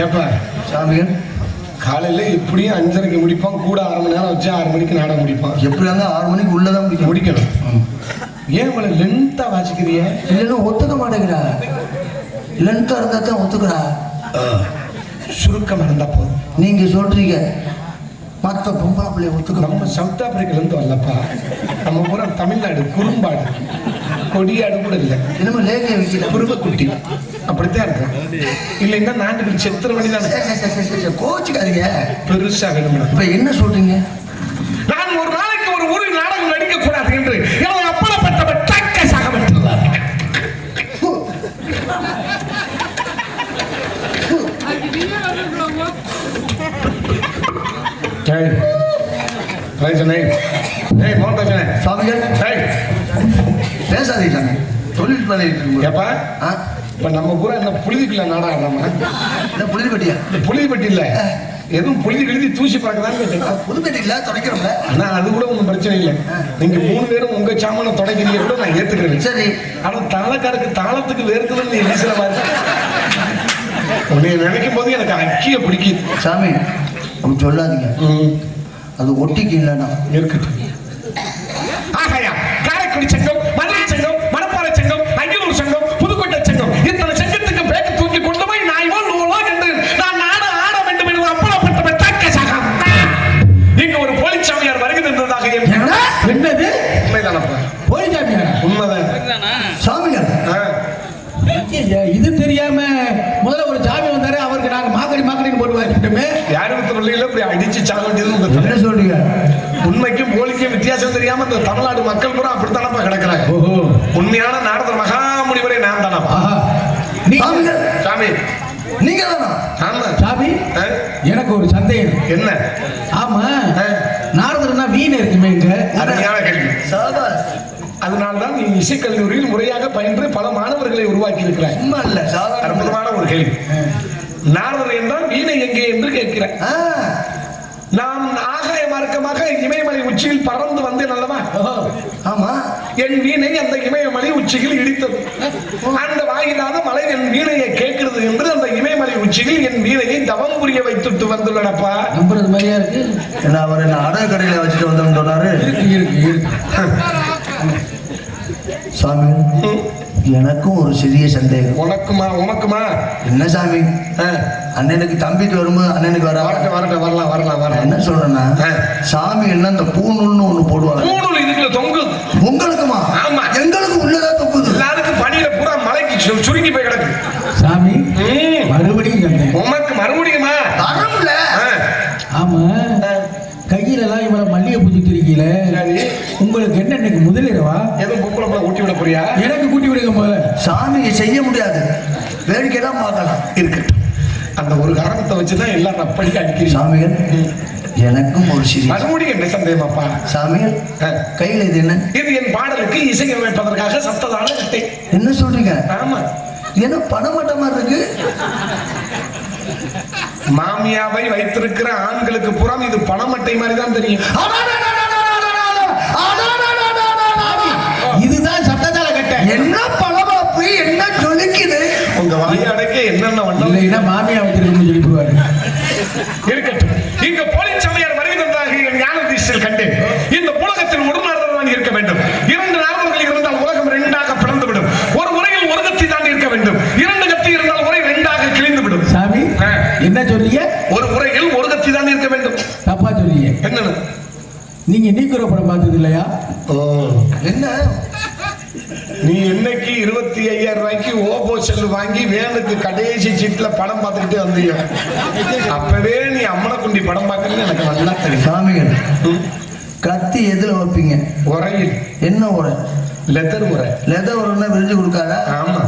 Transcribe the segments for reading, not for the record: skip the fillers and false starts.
ஏப்பா சாமிகள் காலையில இப்படியும் 5:30 முடிப்பான், கூட 1/2 மணி நேரம் வச்சு 6 மணிக்கு நாடகம் முடிப்பான். எப்படி இருந்தா 6 மணிக்கு உள்ளதான் முடிக்கணும். ஏன் இவ்வளோ லென்த்தா வாசிக்கிறிய? இல்லைன்னா ஒத்துக்க மாட்டேங்கிறா. லென்த்தா இருந்தா தான் ஒத்துக்கிறா. சுருக்கம் இருந்தா போதும். நீங்க சொல்றீங்க மற்ற பொம்பளை பிள்ளைய ஒத்துக்க. நம்ம சவுத் ஆப்பிரிக்காலேருந்து வரலப்பா, நம்ம பூரா தமிழ்நாடு குறும்பாடு, கொடியாடு கூட இல்லை. என்னமோ லேகிய வைக்கல குருவக்குட்டி அப்படித்தான் இருக்கும். இல்லைன்னா நாட்டுக்கு செத்துற மணி தானே. கோச்சுக்காதீங்க, பெருசா வேணும். இப்ப என்ன சொல்றீங்க? நான் ஒரு நாளைக்கு ஒரு ஊரில் நாடகம் நடிக்க கூடாது என்று எனது அப்பளப்பட்டவர் தக்க சாகப்பட்டுள்ளார். சாமிகள் பேசாதீங்க, தொழில் பண்ணிட்டு ஏப்பா. இப்ப நம்ம கூட என்ன புழுதிக்குள்ள நாடகம்? புழுதிப்பட்டியா? புழுதிப்பட்டி இல்ல, எதுவும் புழுதி எழுதி தூசி பார்க்கதான். புதுப்பேட்டை இல்ல தொடக்கிறோம்ல. ஆனா அது கூட ஒன்றும் பிரச்சனை இல்லை. நீங்க 3 பேரும் உங்க சாமான தொடக்கிறீங்க கூட நான் ஏத்துக்கிறேன். சரி, ஆனா தாளக்காருக்கு தாளத்துக்கு வேர்க்குதுன்னு நீ வீசுற மாதிரி உன்னை நினைக்கும் போது எனக்கு அக்கிய பிடிக்குது. சாமி அப்படி சொல்லாதீங்க, அது ஒட்டிக்கு இல்லைன்னா இருக்கட்டும். ஆகையா காரைக்குடி சங்கம், மதுரை சங்கம், மணப்பாறை சங்கம், அங்கலூர் சங்கம், புதுக்கோட்டை சங்கம், இத்தனை சங்கத்துக்கு பேக்க தூக்கி கொண்டு போய் நான் இவன் என்று நான் நாடு ஆட வேண்டும் என்று அப்பளப்பட்டவர் தக்க சகம். நீங்க ஒரு போலிச்சாமியார் வருகை தந்ததாக என்னது? உண்மைதானப்பா? போலிச்சாமியார்? உண்மைதான் சாமியார். இது தெரியாம முதல்ல ஒரு சாமி வந்தாரு, அவருக்கு நாங்க மாக்கடின்னு போட்டு வாங்கிட்டோமே. யாரும் தொழில இப்படி அடிச்சு சாக வேண்டியது என்ன சொல்றீங்க? உண்மைக்கும் போலிக்கும் வித்தியாசம் தெரியாம இந்த தமிழ்நாடு மக்கள் பூரா அப்படித்தானப்பா கிடக்குறாங்க. உண்மையான நாரதர் மகாமுனிவரே நான் தானப்பா. சாமி நீங்க தானா? ஆமா சாமி. எனக்கு ஒரு சந்தேகம். என்ன? ஆமா, நாரதர்னா வீணை இருக்குமே இங்க. அருமையான கேள்வி. அதனால்தான் நீ இசைக்கல்லூரியில் முறையாக பயின்று பல மாணவர்களை உருவாக்கி இருக்கிறாய். சும்மா இல்ல, அற்புதமான ஒரு கேள்வி. நாரதர் என்றால் வீணை எங்கே என்று கேட்கிறேன். நாம் ஆகாய மார்க்கமாக இமயமலை உச்சியில் பறந்து வந்தேன் அல்லவா? ஆமா. என் வீணை அந்த இமயமலை உச்சியில் இடித்தது. அந்த வாயிலாத மலை என் வீணையை கேட்கிறது என்று அந்த இமயமலை உச்சியில் என் வீணையை தவம் புரிய வைத்துட்டு வந்துள்ளனப்பா. நம்புறது மாதிரியா இருக்கு. என்ன அவர் என்ன அடகு கடையில வச்சுட்டு வந்தோம்னு சொன்னாரு. இருக்கு சாமி, எனக்கும் ஒரு சிறிய சந்தேகம். உனக்குமா? என்ன சாமி, அண்ணனுக்கு தம்பிக்கு வரும்போது அண்ணனுக்கு வரலாம். என்ன சொல்றேன்னா, சாமி என்ன இந்த பூநூல்னு ஒண்ணு போடுவாங்க. பூநூல் இதுக்குள்ள தொங்குது. உங்களுக்குமா? ஆமா, எங்களுக்கு உள்ளதா தொங்குது. எல்லாருக்கும் பணியில பூரா மலைக்கு சுருங்கி போய் கிடக்கு. சாமி மறுபடியும் உனக்கு மறுபடியுமா? வரல. ஆமா, கையில எல்லாம் இவ்வளவு மல்லிகை பூச்சி திரிக்கல. உங்களுக்கு என்ன இன்னைக்கு முதலிரவா? எதுவும் பொம்பளை ஊட்டி விட போறியா? எனக்கு கூட்டி விடுங்க முதல்ல. சாமியை செய்ய முடியாது, வேடிக்கை தான் பார்க்கலாம். இருக்கட்டும், அந்த ஒரு காரணத்தை வச்சுதான் எல்லாம் நப்படிக்க அடிக்கிறீங்க. சாமிகள் எனக்கும் ஒரு சிறிய மறுபடியும் என்ன சந்தேகமாப்பா? சாமிகள் கையில் இது என்ன? இது என் பாடலுக்கு இசையமைப்பதற்காக சப்ததான கட்டை. என்ன சொல்றீங்க? ஆமா. என்ன பணமட்டமா இருக்கு? மாமியாவை வைத்திருக்கிற ஆண்களுக்கு புறம் இது பணமட்டை மாதிரி தான் தெரியும். இதுதான் சப்ததான கட்டை. என்ன பணமா போய் என்ன சொல்லிக்குது? உங்க வாயாடக்கே என்னென்ன வண்ணம் இல்லைன்னா மாமியா வச்சிருக்கணும்னு சொல்லி போடுவாரு. இருக்கட்டும், இங்க போலிச்சாமியார் வருகை தந்ததாக என் ஞான தீட்சையில் கண்டேன். இந்த உலகத்தில் ஒரு நாரதர் தான் இருக்க வேண்டும். 2 நாரதர்கள் இருந்தால் உலகம் 2ஆக பிளந்து விடும். ஒரு முறையில் ஒரு கத்தி தான் இருக்க வேண்டும். 2 கத்தி இருந்தால் உரை 2ஆக கிழிந்து விடும். சாமி என்ன சொல்றீங்க? ஒரு முறையில் ஒரு கத்தி தான் இருக்க வேண்டும். தப்பா சொல்றீங்க. என்ன? நீங்க நீக்கிற படம் பார்த்தது இல்லையா? என்ன நீ என்னைக்கு 25,000 ரூபாய்க்கு ஓபோ செல் வாங்கி வேனுக்கு கடைசி சீட்ல படம் பார்த்துக்கிட்டே வந்தீங்க? அப்பவே நீ அம்மனக்குண்டி படம் பார்க்கறது எனக்கு நல்லா தெரியும். சாமிகள் கத்தி எதுல வைப்பீங்க? உரையில். என்ன உரை? லெதர் உரை. லெதர் உரைன்னா விரிஞ்சு கொடுக்காதா? ஆமா.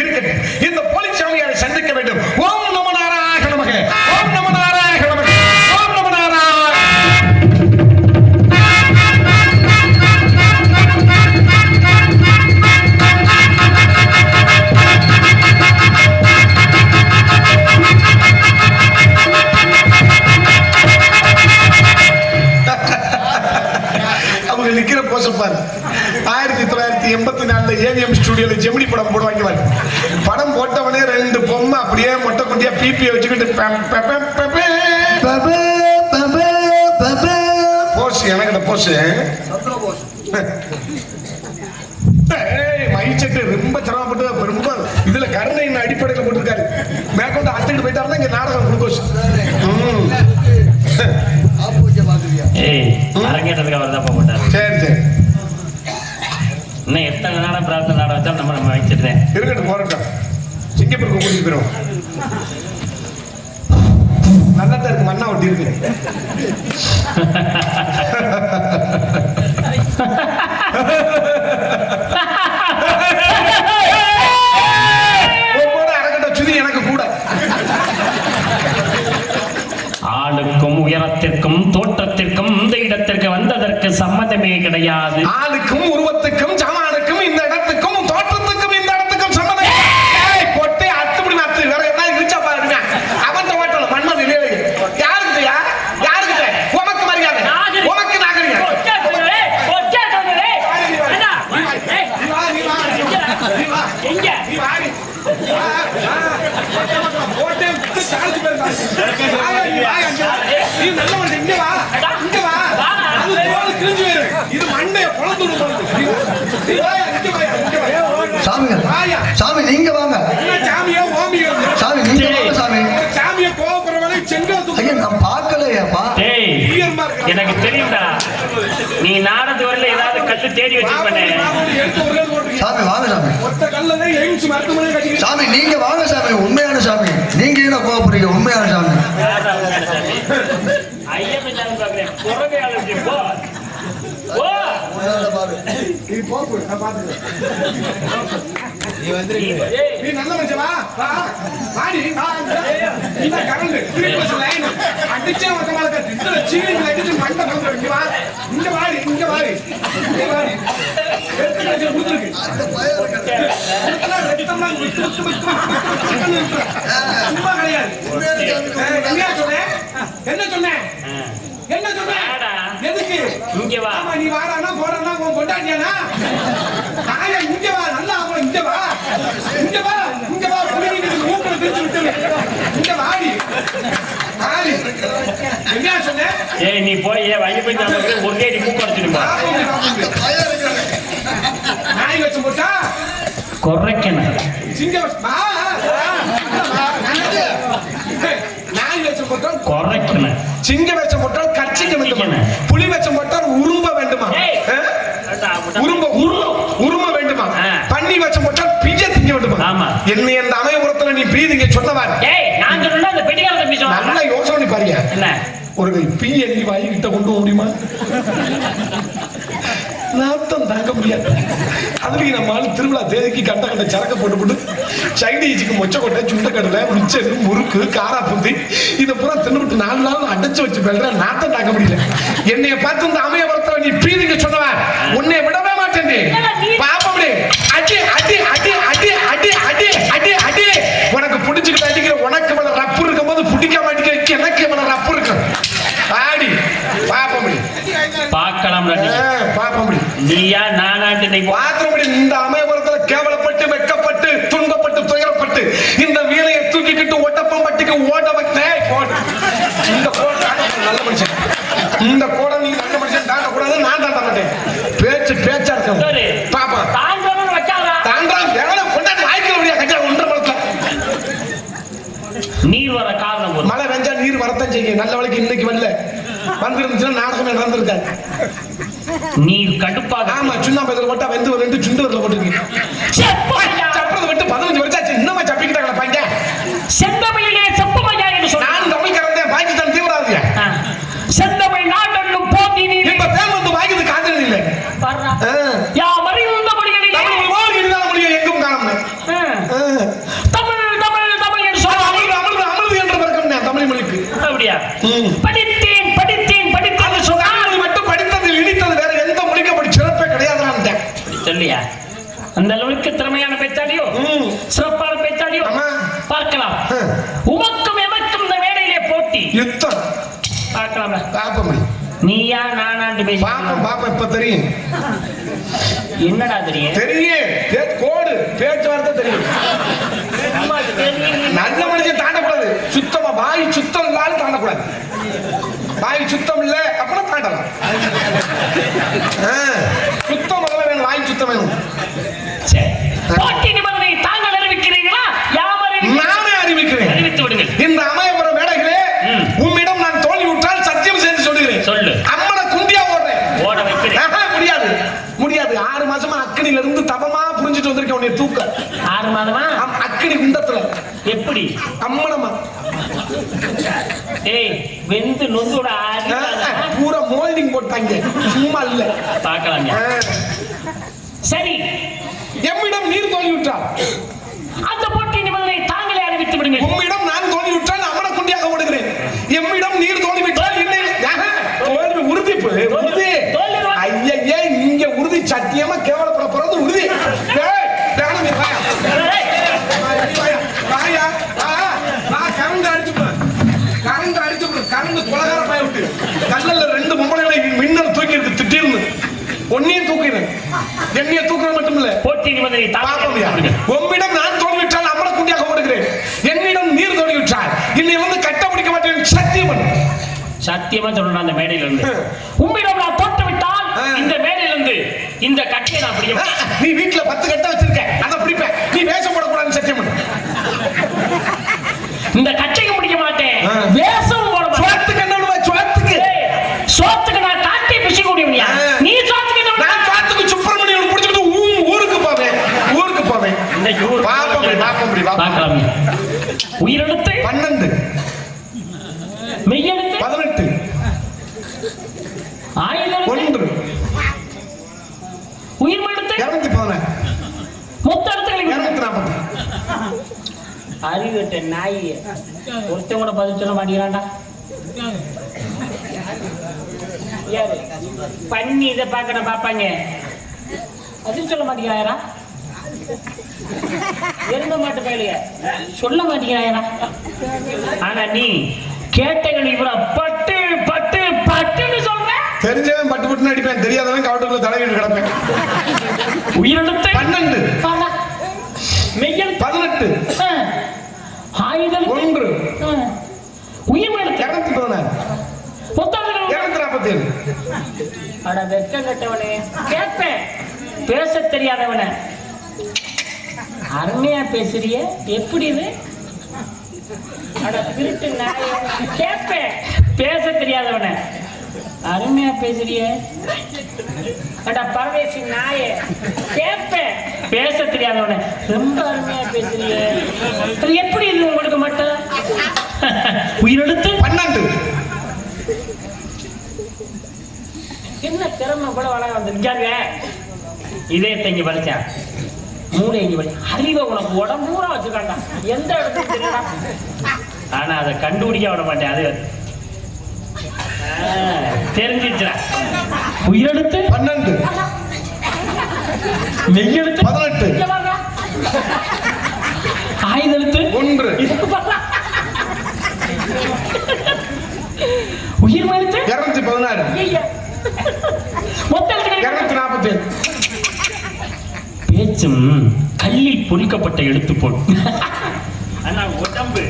இருக்கட்டும், இந்த போலிச்சாமியாரை சந்திக்க வேண்டும். ஓம் நமோ நாராயண நமக, ஓம் நமோ நாராயண நமக, ஓம் நமோ நாராயண. அவங்க அவங்க நிக்கிற போசப்பாரு 1984 ஏவிஎம் ஸ்டுடியோல ஜெமினி படம் போடுவாங்க பாரு. படம் போட்டவனே 2 பொம்மை அப்படியே மொட்டை குட்டியா பிபியை வச்சுக்கிட்டு போஸ் எனக்கு போஸ் மைச்சட்டு ரொம்ப சிரமப்பட்டு ரொம்ப இதுல கருணையின் அடிப்படையில் போட்டிருக்காரு. மேற்கொண்டு அத்துக்கிட்டு போயிட்டாருன்னா இங்க நாடகம் குளுக்கோஸ். அரங்கேற்றதுக்கு அவர் தான் போட்டாரு. சரி சரி. இன்னும் எத்தனை நாடகம் பிரார்த்தனை நாடகம் வச்சாலும் நம்ம வச்சிருந்தேன் இருக்கட்டும் போறட்டும். சிங்கப்பூருக்கு கூட்டிட்டு போயிடும். நல்லா தான் இருக்கு, மண்ணா ஒட்டி இருக்கு. எனக்கு கூட ஆளுக்கும் உயரத்திற்கும் தோற்றத்திற்கும் இந்த இடத்திற்கு வந்ததற்கு சம்மதமே கிடையாது. ஆளுக்கும் உருவத்துக்கும் ஜமானுக்கும் இந்த இடத்துக்கும் தோற்றத்துக்கும் இந்த இடத்துக்கும் சம்மதம். கொட்டை அத்துப்படி நாத்து வேற என்ன இருச்சா பாருங்க. அவன் ஓட்டணும் மன்மதி நிலையை யாருக்கிட்டயா யாருக்கிட்ட உனக்கு மரியாதை உனக்கு நாகரிகம். சாமி நீங்க வாங்க. சாமி நீங்க வாங்க. சாமி ஐயா நான் பார்க்கலையாப்பா. எனக்கு தெரியும்டா, நீ நாடத்து வரல ஏதாவது கல்லு தேடி வச்சிருப்பேன். சாமி வாங்க சாமி. சாமி நீங்க வாங்க சாமி. உண்மையான சாமி நீங்க என்ன கோபப்படுறீங்க? உண்மையான சாமி. நீ நல்ல மனுஷன் வா வா வாடி வா இந்த கரண்ட் திருப்பி லைன் அடிச்சே வந்த மாதிரி இந்த சீலிங் அடிச்சு மண்ட வந்து இங்க வா இங்க வாடி இங்க வாடி இங்க வாடி எடுத்து முத்துருக்கு அந்த பய இருக்கு ரத்தமா முத்து முத்து முத்து சும்மா கிடையாது. என்ன சொன்னேன் என்ன சொன்னேன் எதுக்கு இங்க வா. ஆமா நீ வாடானா போறானா உன் கொண்டாட்டியானா நாயா இங்க வா நல்லா அவன் இங்க வா இங்க வா இங்க வா புளிங்க மூக்குல பிடிச்சு விட்டு இங்க வாடி வாடி என்ன சொன்னே? ஏய் நீ போய் வயி போய் நமக்கு ஒரே அடி மூக்கு அடிச்சிட்டு போ. நாய் வச்சு போட்டா கொரைக்கணும் சிங்க வா நாய் வச்சு போட்டா கொரைக்கணும். சிங்க வச்சு போட்டால் கட்சிக்க வேண்டுமா? புலி வச்சு போட்டால் உரும்ப வேண்டுமா? உரும வேண்டுமா? பண்ணி வச்சு போட்டால் பிஜ திங்க வேண்டுமா? ஆமா. என்ன இந்த அமையபுரத்துல நீ பிரீதிங்க சொன்னவன். நான் சொன்னா அந்த பெட்டிகார தம்பி சொன்னா நல்ல யோசனை பாருங்க. என்ன ஒரு பி எண்ணி வாங்கி கிட்ட கொண்டு போக முடியுமா? நாத்தம் தாங்க முடியாது. அதுலயும் நம்ம திருவிழா தேதிக்கு கண்ட கண்ட சரக்க போட்டு சைனீஸுக்கு மொச்சக்கொட்டை சுண்டக்கடலை மிச்சரு முறுக்கு காரா புந்தி இதை பூரா தின்னுட்டு 4 நாள் அடைச்சு வச்சு பெல்ற நாத்தம் தாங்க முடியல. என்னைய பார்த்து இந்த அமையபுரத்துல நீ பிரீதிங்க சொன்னவன் உன்னை விடவே மாட்டேன். பாப்பே அடி அடி அடி அடி அடி அடி அடி அடி உனக்கு பிடிச்சுக்கிட்டு அடிக்கிற உனக்கு மேல ரப்பு இருக்கும் போது பிடிக்க மாட்டேங்க எனக்கு மேல ரப்பு இருக்கு. ஆடி பாப்ப முடியும் பார்க்கலாம் பாப்ப முடியும். நீயா நானாண்டு பாத்திர முடியும். இந்த அமையபுரத்துல கேவலப்பட்டு வெக்கப்பட்டு துன்பப்பட்டு துயரப்பட்டு இந்த வீலையை தூக்கிக்கிட்டு ஒட்டப்பம் பட்டிக்கு ஓட்ட வைத்தேன். இந்த நல்ல மனுஷன் இந்த கோடை நீ நல்ல மனுஷன் தாண்ட கூடாது. நான் தாண்ட மாட்டேன். பேச்சு பேச்சா இருக்கும் பாப்பா தாண்டாம் எவ்வளவு கொண்டாடி வாய்க்கிற முடியா கட்டா 1.5 மணத்துல நீர் வர காரணம் மழை வெஞ்சா நீர் வரத்தான் செய்யும். நல்ல வழிக்கு இன்னைக்கு வரல வந்துருந்துச்சுன்னா நாடகமே நடந்திருக்காது. நீர் கடுப்பாக. ஆமா சுண்ணாம்பு இதில் போட்டா வந்து 2 சுண்டு வரல போட்டுருக்கு. சப்பறதை விட்டு 15 வருஷாச்சு இன்னமா சப்பிக்கிட்டாங்களா பாங்க. செந்தமிழிலே செப்பமையா என்று சொன்ன நான் தமிழ் கறந்தேன் பாகிஸ்தான் தீவிரவாதியா. செந்தமிழ் நாடென்னும் போதி நீர் இப்ப பேர் வந்து வாங்கிது காதல் இல்லை. யா மறிந்த மொழிகளிலே தமிழ் போல் இருந்தால மொழியை எங்கும் காணோம். தமிழ் தமிழ் தமிழ் என்று சொல்ல அமிர்து அமிர்து அமிர்து என்று பிறக்கும் தமிழ் மொழிக்கு. அப்படியா? படித்தேன் படித்தேன் படித்தேன் சொன்னால் மட்டும் படித்ததில் இடித்தது வேற எந்த மொழிக்கு அப்படி சிறப்பே கிடையாதுன்னு சொல்லியா? அந்த அளவுக்கு திறமையான பேச்சாளியோ சிறப்பான பேச்சாளியோ பார்க்கலாம். உமக்கும் எமக்கும் இந்த வேலையிலே போட்டி யுத்தம் பார்க்கலாம். பாப்ப முடியும். நீயா நானாண்டு பேசி பாப்பா இப்ப தெரியும். என்னடா தெரியும்? கோடு பேச்சுவார்த்தை தெரியும். நல்ல மனுஷன் தாண்டக்கூடாது. சுத்தமா வாய் சுத்தம் இல்லாலும் தாண்டக்கூடாது. வாய் சுத்தம் இல்ல அப்புறம் தாண்டலாம். சுத்தம் முதல்ல வேணும். வாய் சுத்தம் வேணும். போட்டி நிபந்தனை தாங்கள் அறிவிக்கிறீர்களா? நானே அறிவிக்கிறேன். அறிவித்து விடுங்கள். இந்த அமையபுர மேடைகளே உம்மிடம் நான் தோல்வி விட்டால் சத்தியம் செய்து சொல்லுகிறேன். சொல்லு. அம்மனை குண்டியா ஓட வைக்கிறேன். முடியாது 6 மாசமா அக்கினில இருந்து தவமா புரிஞ்சிட்டு வந்திருக்கேன். உன்னை தூக்க 6 மாதமா அக்கினி குண்டத்துல எப்படி அம்மனமா வெந்து நொந்தோட பூரா மோல்டிங் போட்டாங்க. சும்மா இல்ல பார்க்கலாம். சரி, எம்மிடம் நீர் தோல்வி விட்டால் அந்த போட்டி நிபந்தனை தாங்களே அறிவித்து விடுங்கள். உம்மிடம் நான் தோல்வி விட்டால் அம்மனை குண்டியாக ஓடுகிறேன். எம்மிடம் நீர் தோல்வி விட்டால் தோல்வி உறுதி. ஐயே இங்க உறுதி சத்தியமா கேவலப்பட போறது உறுதி. கரண்ட் கொலகார பாய விட்டு கல்லல்ல 2 பொம்பளைகளை மின்னல் தூக்கி இருக்கு. திட்டிருந்து ஒன்னையும் தூக்கிறேன். என்னைய தூக்குறது மட்டும் இல்ல. போட்டி நிபந்தனை தாங்களே. உம்மிடம் நான் தோல்வி விட்டால் அம்மனை குண்டியாக ஓடுகிறேன். என்னிடம் நீர் தோல்வி விட்டால் இன்னை வந்து கட்ட பிடிக்க மாட்டேன். சத்தியமா சொல்லணும். அந்த மேடையில இருந்து உம்மிடம் நான் தோற்று விட்டால் இந்த மேடையில இருந்து இந்த கட்டையை நான் பிடிக்க. நீ வீட்டுல 10 கட்டை வச்சிருக்க, அதை பிடிப்பேன். நீ வேஷம் போடக்கூடாதுன்னு சத்தியம் பண்ணு. இந்த கட்டையும் பிடிக்க மாட்டேன். வேஷம் போட மாட்டேன். சோத்துக்கு நான் காட்டி பிசி கூடியவனியா? நீ சோத்துக்கு நான் சோத்துக்கு சுப்பிரமணியன் பிடிச்சிட்டு ஊருக்கு போவேன். இன்னைக்கு ஊர் பார்க்கலாம். உயிரெழுத்து 12, மெய்யெழுத்து 18, ஆயுதெழுத்து 1, உயிர்மெழுத்து 214, முத்தெழுத்துக்கள் 240. அறிவிட்ட நாய் ஒருத்தன் கூட பதில் சொல்ல மாட்டேங்கிறான்டா. யாரு பண்ணி இதை பார்க்கணும் பாப்பாங்க, பதில் சொல்ல மாட்டேங்கிறாயரா? எருந்த மாட்டு பயிலுங்க சொல்ல மாட்டேங்கிறாயரா? ஆனா நீ கேட்டகள் இவர பட்டு பட்டு பட்டுன்னு சொல்ற. தெரிஞ்சவன் பட்டு பட்டுன்னு அடிப்பேன், தெரியாதவன் கவட்டுக்குள்ள தலையிட்டு கிடப்பேன். உயிரெழுத்து 12, மெய்யெழுத்து 18, ஆயுதெழுத்து 1, உயிர்மெழுத்து 214, முத்தெழுத்துக்கள் 247. அட வெட்கம் கட்டவனே, கேட்பேன் பேச தெரியாதவன அருமையா பேசுறிய, எப்படி இது? அட திருட்டு நாய, கேட்பேன் பேச தெரியாதவன அருமையா பேசுறிய. அட பரதேசி நாய, கேட்பேன் பேச தெரியாதவன ரொம்ப அருமையா பேசுறிய. எப்படி இது உங்களுக்கு மட்டும்? உயிரெழுத்து 12. என்ன திறமை கூட வளர வந்துருக்காங்க. இதே தங்கி படிச்சேன், மூளை எங்கி படி, அறிவை உனக்கு உடம்பூரா வச்சுக்காண்டா, எந்த இடத்துக்கு தெரியல. ஆனா அதை கண்டுபிடிக்க விட மாட்டேன். அது தெரிஞ்சிச்சுடா. உயிரெழுத்து 12, மெய்யெழுத்து 18, ஆயுதெழுத்து 1, உயிர்மெழுத்து 216, மொத்தம் 247. பேச்சும் கல்லில் பொறிக்கப்பட்ட எழுத்து போல். ஆனா உடம்பு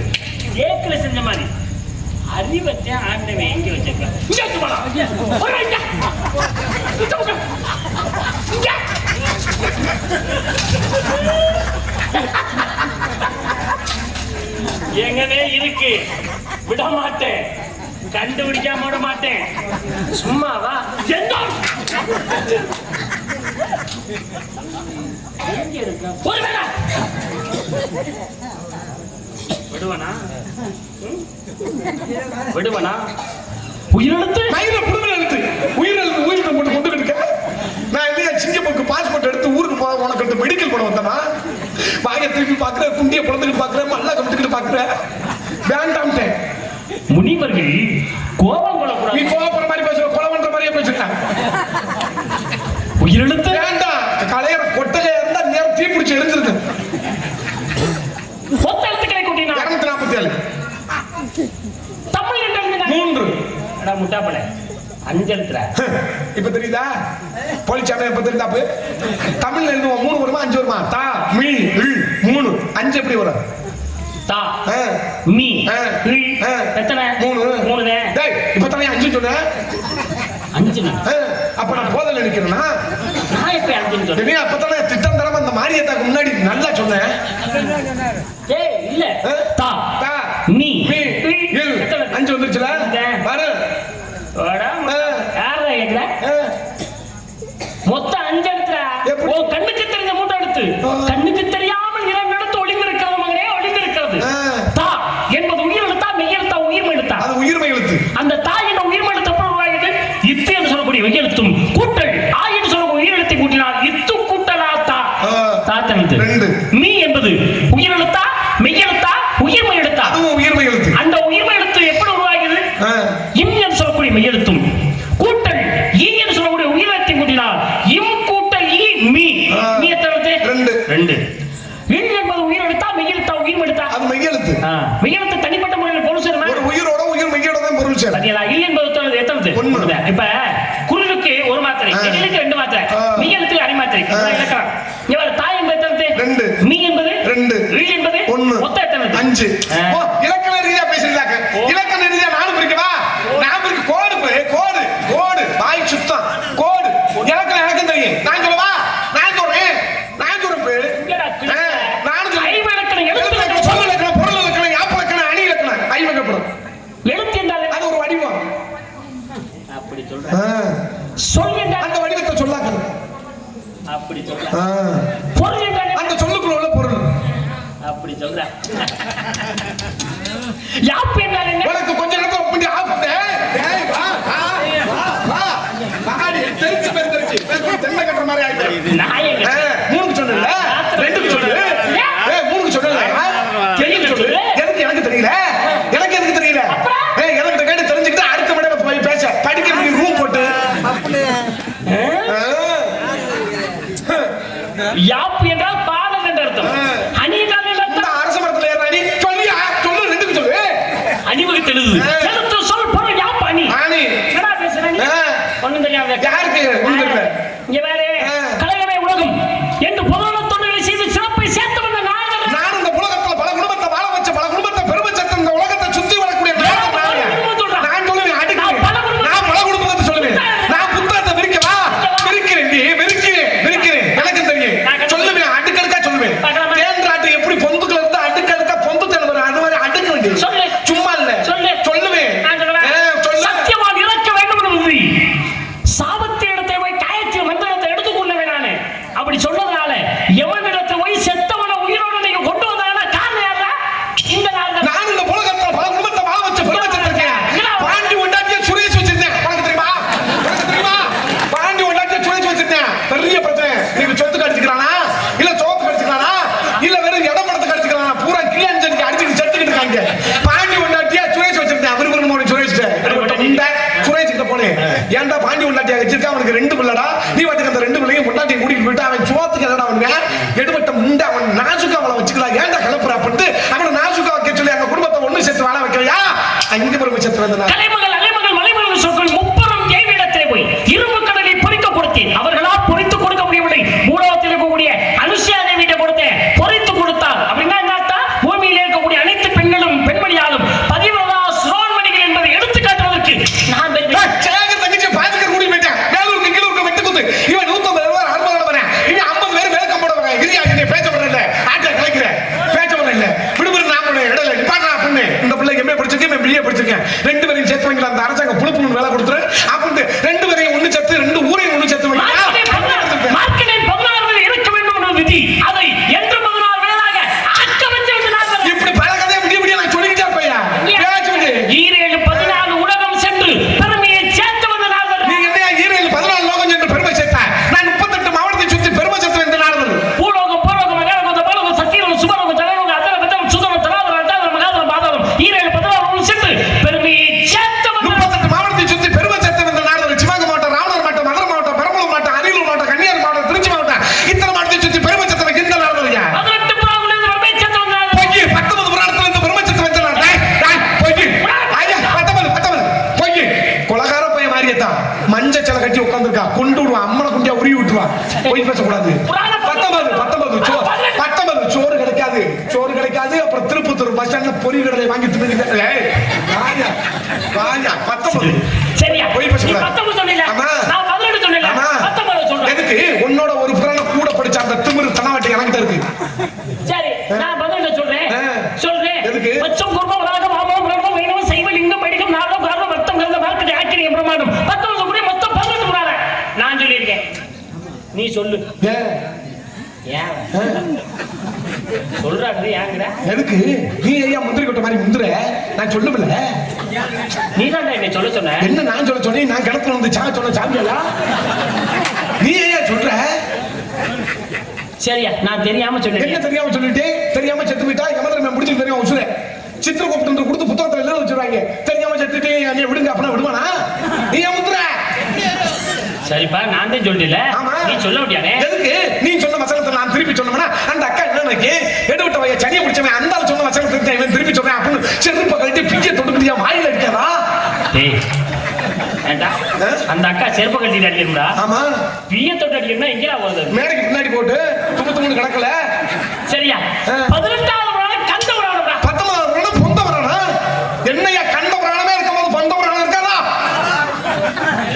ஏக்கல செஞ்ச மாதிரி அறிவத்தை ஆண்டவன் எங்க வச்சிருக்கான். எங்கனே இருக்கு, விட மாட்டேன், கண்டுபிடிக்காம விட மாட்டேன். சும்மாவா எந்த விடுவனா? உயிரெழுத்து உயிரிழந்து போட்டு கொண்டு இருக்க. நான் இல்லையா சிங்கப்பூருக்கு பாஸ்போர்ட் எடுத்து ஊருக்கு போக உனக்கு மெடிக்கல் போட வந்தனா, வாயை திருப்பி பாக்குற, குண்டிய குழந்தைக்கு பாக்குற, மல்லா கமிட்டுக்கிட்டு பாக்குற, வேண்டாம்ட்டேன். முனிவர்கள் கோபம் கொள்ளக்கூடாது. நீ கோபப்படுற மாதிரி பேசுற, கொலை பண்ற மாதிரியே பேசுறேன். உயிரெழுத்து வேண்டாம். கலையற கொட்டகையா இருந்தா நேரம் தீ பிடிச்சி எழுந்திருக்கு. மொத்த எழுத்துக்களை கூட்டினா 247, தமிழ் என்று 3. முட்டாப்பட 5 எழுத்துடா. இப்ப தெரியுதா போலிச்சாமி? எப்ப தெரியுதா? தமிழ்ல எழுதுவோம் 3 வருமா 5 வருமா? தா மீ இல் 3 5 எப்படி வரும்? தா மீ இல் எத்தனை? 3 தான். டேய் இப்ப தானே 5 சொன்னேன். 5 அப்ப நான் போதல் நினைக்கிறேன்னா நான் எப்ப 5 சொன்னேன்? நீ அப்பதானே திட்டம் தரமா அந்த மாரியத்தாக்கு முன்னாடி நல்லா சொன்னேன். ஏய் இல்ல தா தா மீ மீ இல் 5 வந்துருச்சுல பாரு. ஓடா யாரா கேக்குற? மொத்தம் 5 எழுத்துடா. எப்படி? ஓ கண்ணுக்கு தெரிஞ்ச 3 எழுத்து. கண்ணுக்கு தெரியாமல் 2 எழுத்து ஒளிந்திருக்கிறது மகனே, ஒளிந்திருக்கிறது. தா என்பது உயிர் எழுத்தா மெய் எழுத்தா உயிர்மை எழுத்தா? அது உயிர்மை எழுத்து. அந்த தா என்ற உயிர்மை எழுத்து எப்படி உருவாகியது? இத்து என்று சொல்லக்கூடிய மெய் எழுத்தும் கூட்டல் ஆ என்று சொல்லக்கூடிய உயிர் எழுத்தை கூட்டினால் இத்து கூட்டலா தா. தாத்தன் எழுத்து 2. மீ என்பது உயிர் எழுத்தா மெய் எழுத்தா உயிர்மை எழுத்தா? அதுவும் உயிர்மை எழுத்து. அந்த உயிர்மை எழுத்து எப்படி உருவாகியது? இம் என்று சொல்லக்கூடிய மெய் எழுத்தும் கூட்டல் ஈ என்று சொல்லக்கூடிய உயிர் எழுத்தை கூட்டினால் இம் கூட்டல் ஈ மீ. மீ எத்தனை எழுத்து? 2. இல் என்பது உயிர் எழுத்தா மெய் எழுத்தா உயிர்மை எழுத்தா? அது மெய் எழுத்து. மெய் எழுத்து தனிப்பட்ட முறையில் பொருள் சேருமா? ஒரு உயிரோட உயிர் மெய்யோட தான் பொருள் சேரும். சரியா? இல் என்பது எத்தனை? 1. இப்ப குரலுக்கு 1 மாத்திரை, நெடிலுக்கு 2 மாத்திரை, மெய் எழுத்துக்கு அரை மாத்திரை. இலக்கணம் இவர் தாய் என்பது எத்தனை? 2. மீ என்பது 2. இல் என்பது 1. மொத்தம் எத்தனை? 5. ஓ இலக்கண ரீதியா பேசுறீங்க. இலக்கண ரீதியா நானும் பிரிக்கவா? நான் பிரிக்க கோடு கோடு கோடு வாய் சுத்தம் கோடு இலக்கணம் எனக்கு தெரியும். நான் சொல்லவா? நான் சொல்றேன் நானும் ஐவு இலக்கணம், எழுத்து இலக்கணம், சொல் இலக்கணம், பொருள் இலக்கணம், யாப்பு இலக்கணம், அணி இலக்கணம், ஐவகப்படும். எழுத்து என்றால் அது ஒரு வடிவம். அப்படி சொல்றேன். சொல் என்றால் அந்த வடிவத்தை சொல்லாக்கணும். அப்படி சொல்றேன். பொருள் என்றால் அந்த சொல்லுக்குள்ள உள்ள பொருள். அப்படி சொல்றேன். யாப்பு என்றால் என்ன? உனக்கு கொஞ்ச நேரத்துல ஒப்பிட்டு ஆஃப்டேய் டேய் வா வா பாடி தெரிஞ்சு தென்னை கட்டுற மாதிரி ஆயிடுச்சு. நாயங்க 3க்கு சொன்னல 2க்கு சொல்லு. 3க்கு சொல்லல. தெரிஞ்சு சொல்லு. எனக்கு தெரியல. எனக்கு எதுக்கு தெரியல? எனக்கு கேட்டு தெரிஞ்சுக்கிட்டு அடுத்த மடை போய் பேச படிக்கிறதுக்கு ரூம் போட்டு யாப்பு என்றால் பாடல் என்ற அர்த்தம். அணி என்றால் என்ன அர்த்தம்? அரச மரத்துல ஏற அணி சொல்லியா? சொல்லு 2க்கு சொல்லு. அணிவகுத்து எழுது. எழுத்து சொல் பொருள் யாப்பு அணி. அணி என்னடா பேசுற நீ? ஒண்ணும் தெரியாத. யாருக்கு ஒண்ணும் தெரியல. இங்க வேற கலையவே உலகம் என்று பொதுவான தொழிலை செய்து சிறப்பை சேர்த்து வந்த நாயகர். நான் இந்த உலகத்துல பல குடும்பத்தை வாழ வச்ச பல குடும்பத்தை பெருமை சேர்த்த இந்த உலகத்தை சுத்தி வரக்கூடிய நான் சொல்லுவேன் அடுக்கு. நான் பல குடும்பத்தை சொல்லுவேன். நான் புத்தகத்தை விரிக்கவா? விரிக்கிறேன் விரிக்கிறேன். எனக்கு தெரியும். சொல்லுவேன் அடுக்கடுக்கா சொல்லுவேன். தேன்றாட்டு எப்படி பொந்துக்குள்ள இருந்து அடுக்கடுக்கா பொந்து தேன் வரும் அது மாதிரி அடுக்க வேண்டியது. சொல்லு. சும்மா இல்ல. சொல்லுவேன். சத்தியவான் இறக்க வேண்டும் என்று சாபத்தை இடத்தை போய் காயத்தில் மந்திரத்தை எடுத்துக்கொள்ளவே நானு அப்படி சொன்னதுனால எவனிடத்தை போய் செத்தவன உயிரோடு நீங்க கொண்டு வந்தாங்கன்னா காரணம் யாரா? இந்த நான் இந்த உலகத்துல பல குடும்பத்தை வாழ வச்ச பெருமை சேர்த்திருக்கேன். பாண்டி ஒண்டாட்டிய சுரேஷ் வச்சிருந்தேன். உனக்கு தெரியுமா? பாண்டி ஒண்டாட்டிய சுரேஷ் வச்சிருந்தேன். பெரிய பிரச்சனை. நீங்க சொத்து கடிச்சுக்கிறானா இல்ல சோத்து கடிச்சுக்கிறானா இல்ல வெறும் இடம் படத்தை கடிச்சுக்கிறானா பூரா கிளியன்ஜனுக்கு அடிச்சுட்டு செத்துக்கிட்டு இருக்காங்க. பாண்டி ஒண்டாட்டிய சுரேஷ் வச்சிருந்தேன். விரும்புற சுரேஷ் சுரேஷ் கிட்ட போனேன். ஏன்டா பாண்டி ஒண்டாட்டியா வச்சிருக்கா? அவனுக்கு 2 பிள்ளடா. நீ வாட்டுக்கு அந்த 2 பிள்ளையும் முன்னாடி கூட்டிட்டு போயிட்டு அவன் சோத்துக்கு என்னடா அவனுங்க எடுபட்ட முண்டை அவன் நாசுக்கா அவளை வச்சுக்கலாம். ஏன்டா கிளப்புறா பண்ணிட்டு அவனை நாசுக்கா வைக்க சொல்லி அந்த குடும்பத்தை ஒண்ணு சேர்த்து வாழ வைக்கலையா? அங்க பெருமை சேர்த்து வந்தா கலைமகள் அலைமகள் மலைமகள் சொற்கள் முப்பெரும் ஏவிடத்திலே போய் இரும்பு கடலை பொறிக்க கொடுத்தேன். அவர்களால் பொறித்து கொடுக்க முடியவில்லை. மூலவத்தில் இருக்கக்கூடிய அனுஷியா தேவியிட்ட கொடுத்தேன். பொறித்து கொடுத்தார். அப்படின்னா என்ன அர்த்தம்? பூமியில் இருக்கக்கூடிய அனைத்து பெண்களும் பெண்மணியாலும் 11 சிரோன்மணிகள் என்பதை எடுத்து காட்டுவதற்கு நான் தங்கச்சி பாத்துக்க கூடி போயிட்டேன். மேலூருக்கு கீழூருக்கு வெட்டு குத்து. இவன் 150 பேர் 60 வரேன். இனி 50 பேர் மேல கம்போட வரேன். இரியா நீ பேச வரல. ஆட்ட கலைக்கிற. பேச வரல. விடுபடு நான் போனே இடல நிப்பாட்டா பண்ணு. இந்த பிள்ளைக்கு எம்ஏ படிச்சிருக்கேன், எம்பிஏ படிச்சிருக்கேன். 2 பேரையும் சேர்த்து வைக்கல. அந்த அரசாங்கம் புழுப்புன்னு வேலை கொடுத்துரு. அப்படி 2 பேரையும் ஒண்ணு சேர்த்து 2 ஊரையும் ஒண்ணு சேர்த்து வைக்கல. மார்க்கெட்டை 16 இருக்க வேண்டும் என்ற விதி. அதை என்று 16 வேளாக ஆக்க வச்சிருந்து நான் இப்படி பல கதையை முடிய நான் சொல்லிக்கிட்டே இருப்பேன். பேசுங்க. 14 உலகம் சென்று பெருமையை சேர்த்து வந்த நாங்கள். நீ என்ன 14 லோகம் சென்று பெருமை சேர்த்த? அம்மனை குண்டியா உருவி விட்டுருவான். போய் பேசக்கூடாது. 19 சோறு கிடைக்காது, சோறு கிடைக்காது. அப்புறம் திருப்பத்தூர் பஸ் ஸ்டாண்ட்ல பொரி கடலை வாங்கி தின்னு. 19 சரியா போய் பேசக்கூடாது. 19 சொன்னீங்க. ஆமா. நான் 18 சொன்னேன். 19 சொல்றேன். எதுக்கு? உன்னோட ஒரு புராணம் கூட படிச்ச அந்த திமிரு தனவாட்டி எனக்கிட்ட இருக்கு. சரி நான் 18 சொல்றேன். சொல்றேன். எதுக்கு? பச்சம் குர்பம் ராகம் ஆமம் பிரம்மம் வைணவம் சைவ லிங்கம் படிகம் நாகம் காரணம் வர்த்தம் கலந்த மார்க்கெட் ஆக்கிரியம் பிரமாணம் 19 கூட மொத்தம் 18 முறானே நான் சொல்லியிருக்கேன். நீ சொல்லு. ஏன் சொல்றாரு? ஏங்கற எதுக்கு? நீ ஐயா முந்திரி கொட்ட மாதிரி முந்திர நான் சொல்லுவல. நீ தான் என்ன சொல்ல சொன்ன? என்ன நான் சொல்ல சொன்னேன்? நான் கிணத்துல வந்து சொன்ன சாமியா? நீ ஐயா சொல்ற? சரியா நான் தெரியாம சொல்லிட்டேன். என்ன தெரியாம சொல்லிட்டு? தெரியாம செத்து போயிட்டா எமதரமே முடிச்சு தெரியும் உசுர. சித்திரகுப்தன் கொடுத்து புத்தகத்துல எழுத வச்சிருவாங்க. தெரியாம செத்துட்டு என்னை விடுங்க அப்படின்னா விடுவானா? நீ முந்திர. சரிப்பா நான் தான் சொல்லல. நீ சொல்ல முடியாதே. எதுக்கு? நீ சொன்ன வசனத்தை நான் திருப்பி சொன்னோம்னா அந்த அக்கா என்ன நினைக்கு? எடுவிட்ட வைய சனியை பிடிச்சவன் அந்த ஆள் சொன்ன வசனத்தை இவன் திருப்பி சொல்றேன் அப்படின்னு செருப்பை கழட்டி பிஞ்சை தொட்டுக்கிட்டியா வாயில அடிக்காதா? அந்த அக்கா செருப்பு கட்டி அடிக்கணும்டா. ஆமா. பிய தொட்டு அடிக்கணும்னா எங்கடா போகுது? மேடைக்கு பின்னாடி போட்டு தும்முன்னு கிடக்கல. சரியா 18வது புராணம் கந்த புராணம்டா. 19வது புராணம் பொந்த புராணம். என்னையா கந்த புராணமே இருக்கும்போது பொந்த புராணம் இருக்காதா?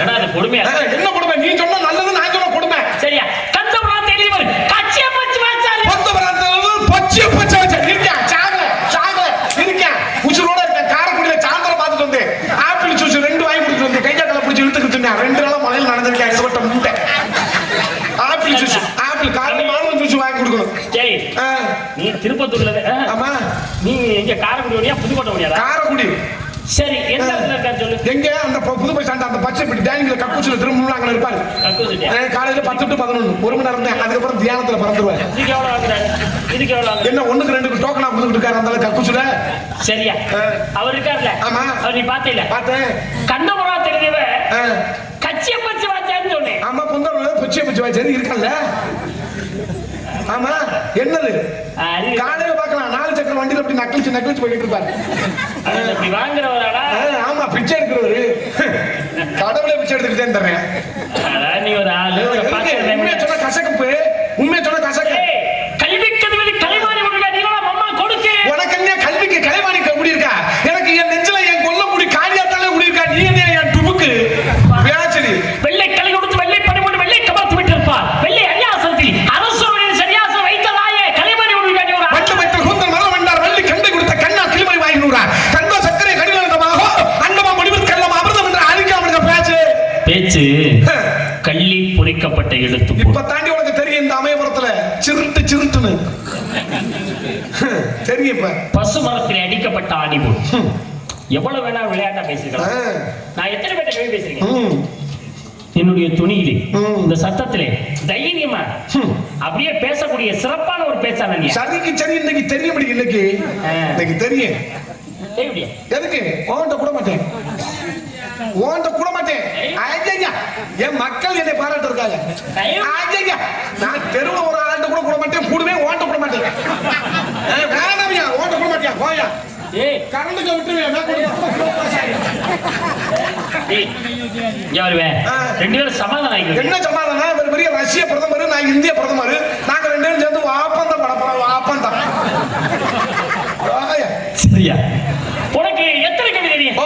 என்னடா அது கொடுமையா? என்ன கொடுமை? நீ சொன்ன நல்லது, நான் சொன்ன கொடுமை. சரியா கந்த புராணம் தெளிவர் கச்சிய பச்சை வச்சாரு. பொந்த புராணத்துல பச்சை பச்சை வச்சா இருக்கேன். சாகல இருக்கேன். உசுரோட இருக்கேன். காரக்குடியில சாந்தரம் பார்த்துட்டு வந்து ஆப்பிள் ஜூஸ் 2 வாங்கி குடிச்சிட்டு வந்து கையா கலை பிடிச்சி இழுத்துக்கிட்டு இருந்தேன். 2 நாளா மழையில் நடந்திருக்கேன். எங்கப்பட்ட முட்டை ஆப்பிள் ஜூஸ், ஆப்பிள் காரணம் மாம்பழம் ஜூஸ் வாங்கி கொடுக்கணும். சரி நீ திருப்பத்தூர்ல ஆமா. நீ எங்க காரக்குடி வழியா புதுக்கோட்டை வழியா? காரக்குடி. சரி எந்த இடத்துல இருக்காரு சொல்லு. எங்க? அந்த புது பஸ் ஸ்டாண்ட் அந்த பச்சை பெட்டி டேனிங்ல கக்கூச்சில திரும்ப அங்க இருப்பாரு. காலையில 10 to 11 1 மணி நேரம் இருந்தேன். அதுக்கப்புறம் தியானத்துல பறந்துருவாரு. இதுக்கு எவ்வளவு வாங்குறாரு? இதுக்கு எவ்வளவு வாங்குறாரு? என்ன 1க்கு 2க்கு டோக்கனா கொடுத்துட்டு இருக்காரு அந்த கக்கூச்சில. சரியா அவர் இருக்கார்ல? ஆமா. அவர் நீ பாத்தீல? பார்த்தேன். கண்டபுரா தெரிஞ்சவ கச்சிய பச்சை வாச்சான்னு சொன்னேன். ஆமா. பொந்தவன பச்சை பச்சை வாச்சாரு இருக்கல்ல. ஆமா. என்னது? காலையில பார்க்கலாம் 4 சக்கர வண்டியில அப்படி நக்கலிச்சு போயிட்டு இருப்பாரு. அப்படி வாங்குறவராடா? ஆமா. பிச்சை எடுக்கிறவரு. கடவுளே பிச்சை எடுத்துக்கிட்டே தர்றேன். நீ ஒரு ஆளு உண்மையை சொன்ன கசக்கப்பு. உண்மையை சொன்ன கசக்கு. கல்விக்கு கலைவாணி அம்மா கொடுக்கு. உனக்கு என்ன கல்விக்கு கலைவாணி முடி இருக்கா? எனக்கு என் நெஞ்சில என் கொல்ல முடி காலியாத்தாலே முடி இருக்கா? நீ என்ன என் டுபுக்கு பேச்சரி? வெள்ளை கலை கொடுத்து வெள்ளை பணி கொண்டு வெள்ளை கபாத்து விட்டு இருப்பார். வெள்ளை அரியாசனத்தில் அரசோடைய சரியாசம் வைத்ததாயே கலைவாணி உருவாக்கி ஒரு வண்டு வைத்தல் கூந்தல் மரம் வண்டார் வள்ளி கண்டை கொடுத்த கண்ணா கிளிமணி வாங்கினூரா கண்ட சக்கரை கடினமாக அண்டமா முடிவில் கள்ளமா அமிர்தம் என்ற அழிக்காம பேச்சு கள்ளி பொறிக்கப்பட்ட எழுத்து. இப்ப தாண்டி உனக்கு தெரியும் இந்த அமயபுரத்துல சிருட்டுன்னு தெரியும். இப்ப பசு மரத்தில் அடிக்கப்பட்ட ஆணிபோல் எவ்வளவு வேணா விளையாட்டா பேசிக்கலாம். நான் எத்தனை பேர்ட்ட பேசிருக்கேன்? என்னுடைய துணியிலே இந்த சத்தத்திலே தைரியமா அப்படியே பேசக்கூடிய சிறப்பான ஒரு பேச்சாளர். சரிக்கு சரி. இன்னைக்கு தெரிய முடியும். இன்னைக்கு தெரியும். எதுக்கு? ஓண்ட கூட மாட்டேன். என் மக்கள் என்னை பாராட்டு இருக்காங்க. நான் தெருவுல ஒரு ஆண்டு கூட மாட்டேன். கூடவே ஓண்ட கூட மாட்டேன். வேணாமியா ஓண்ட கூட மாட்டியா? போயா கரண்டுக்கு விட்டுருவேன். 2 பேரும் சமாதானம். என்ன சமாதானம்? இவர் பெரிய ரஷ்ய பிரதமர், நான் இந்திய பிரதமர். நாங்க 2 பேரும் சேர்ந்து வாப்பந்தம் படப்போம். வாப்பந்தம். சரியா? உனக்கு எத்தனை கவி தெரியும்?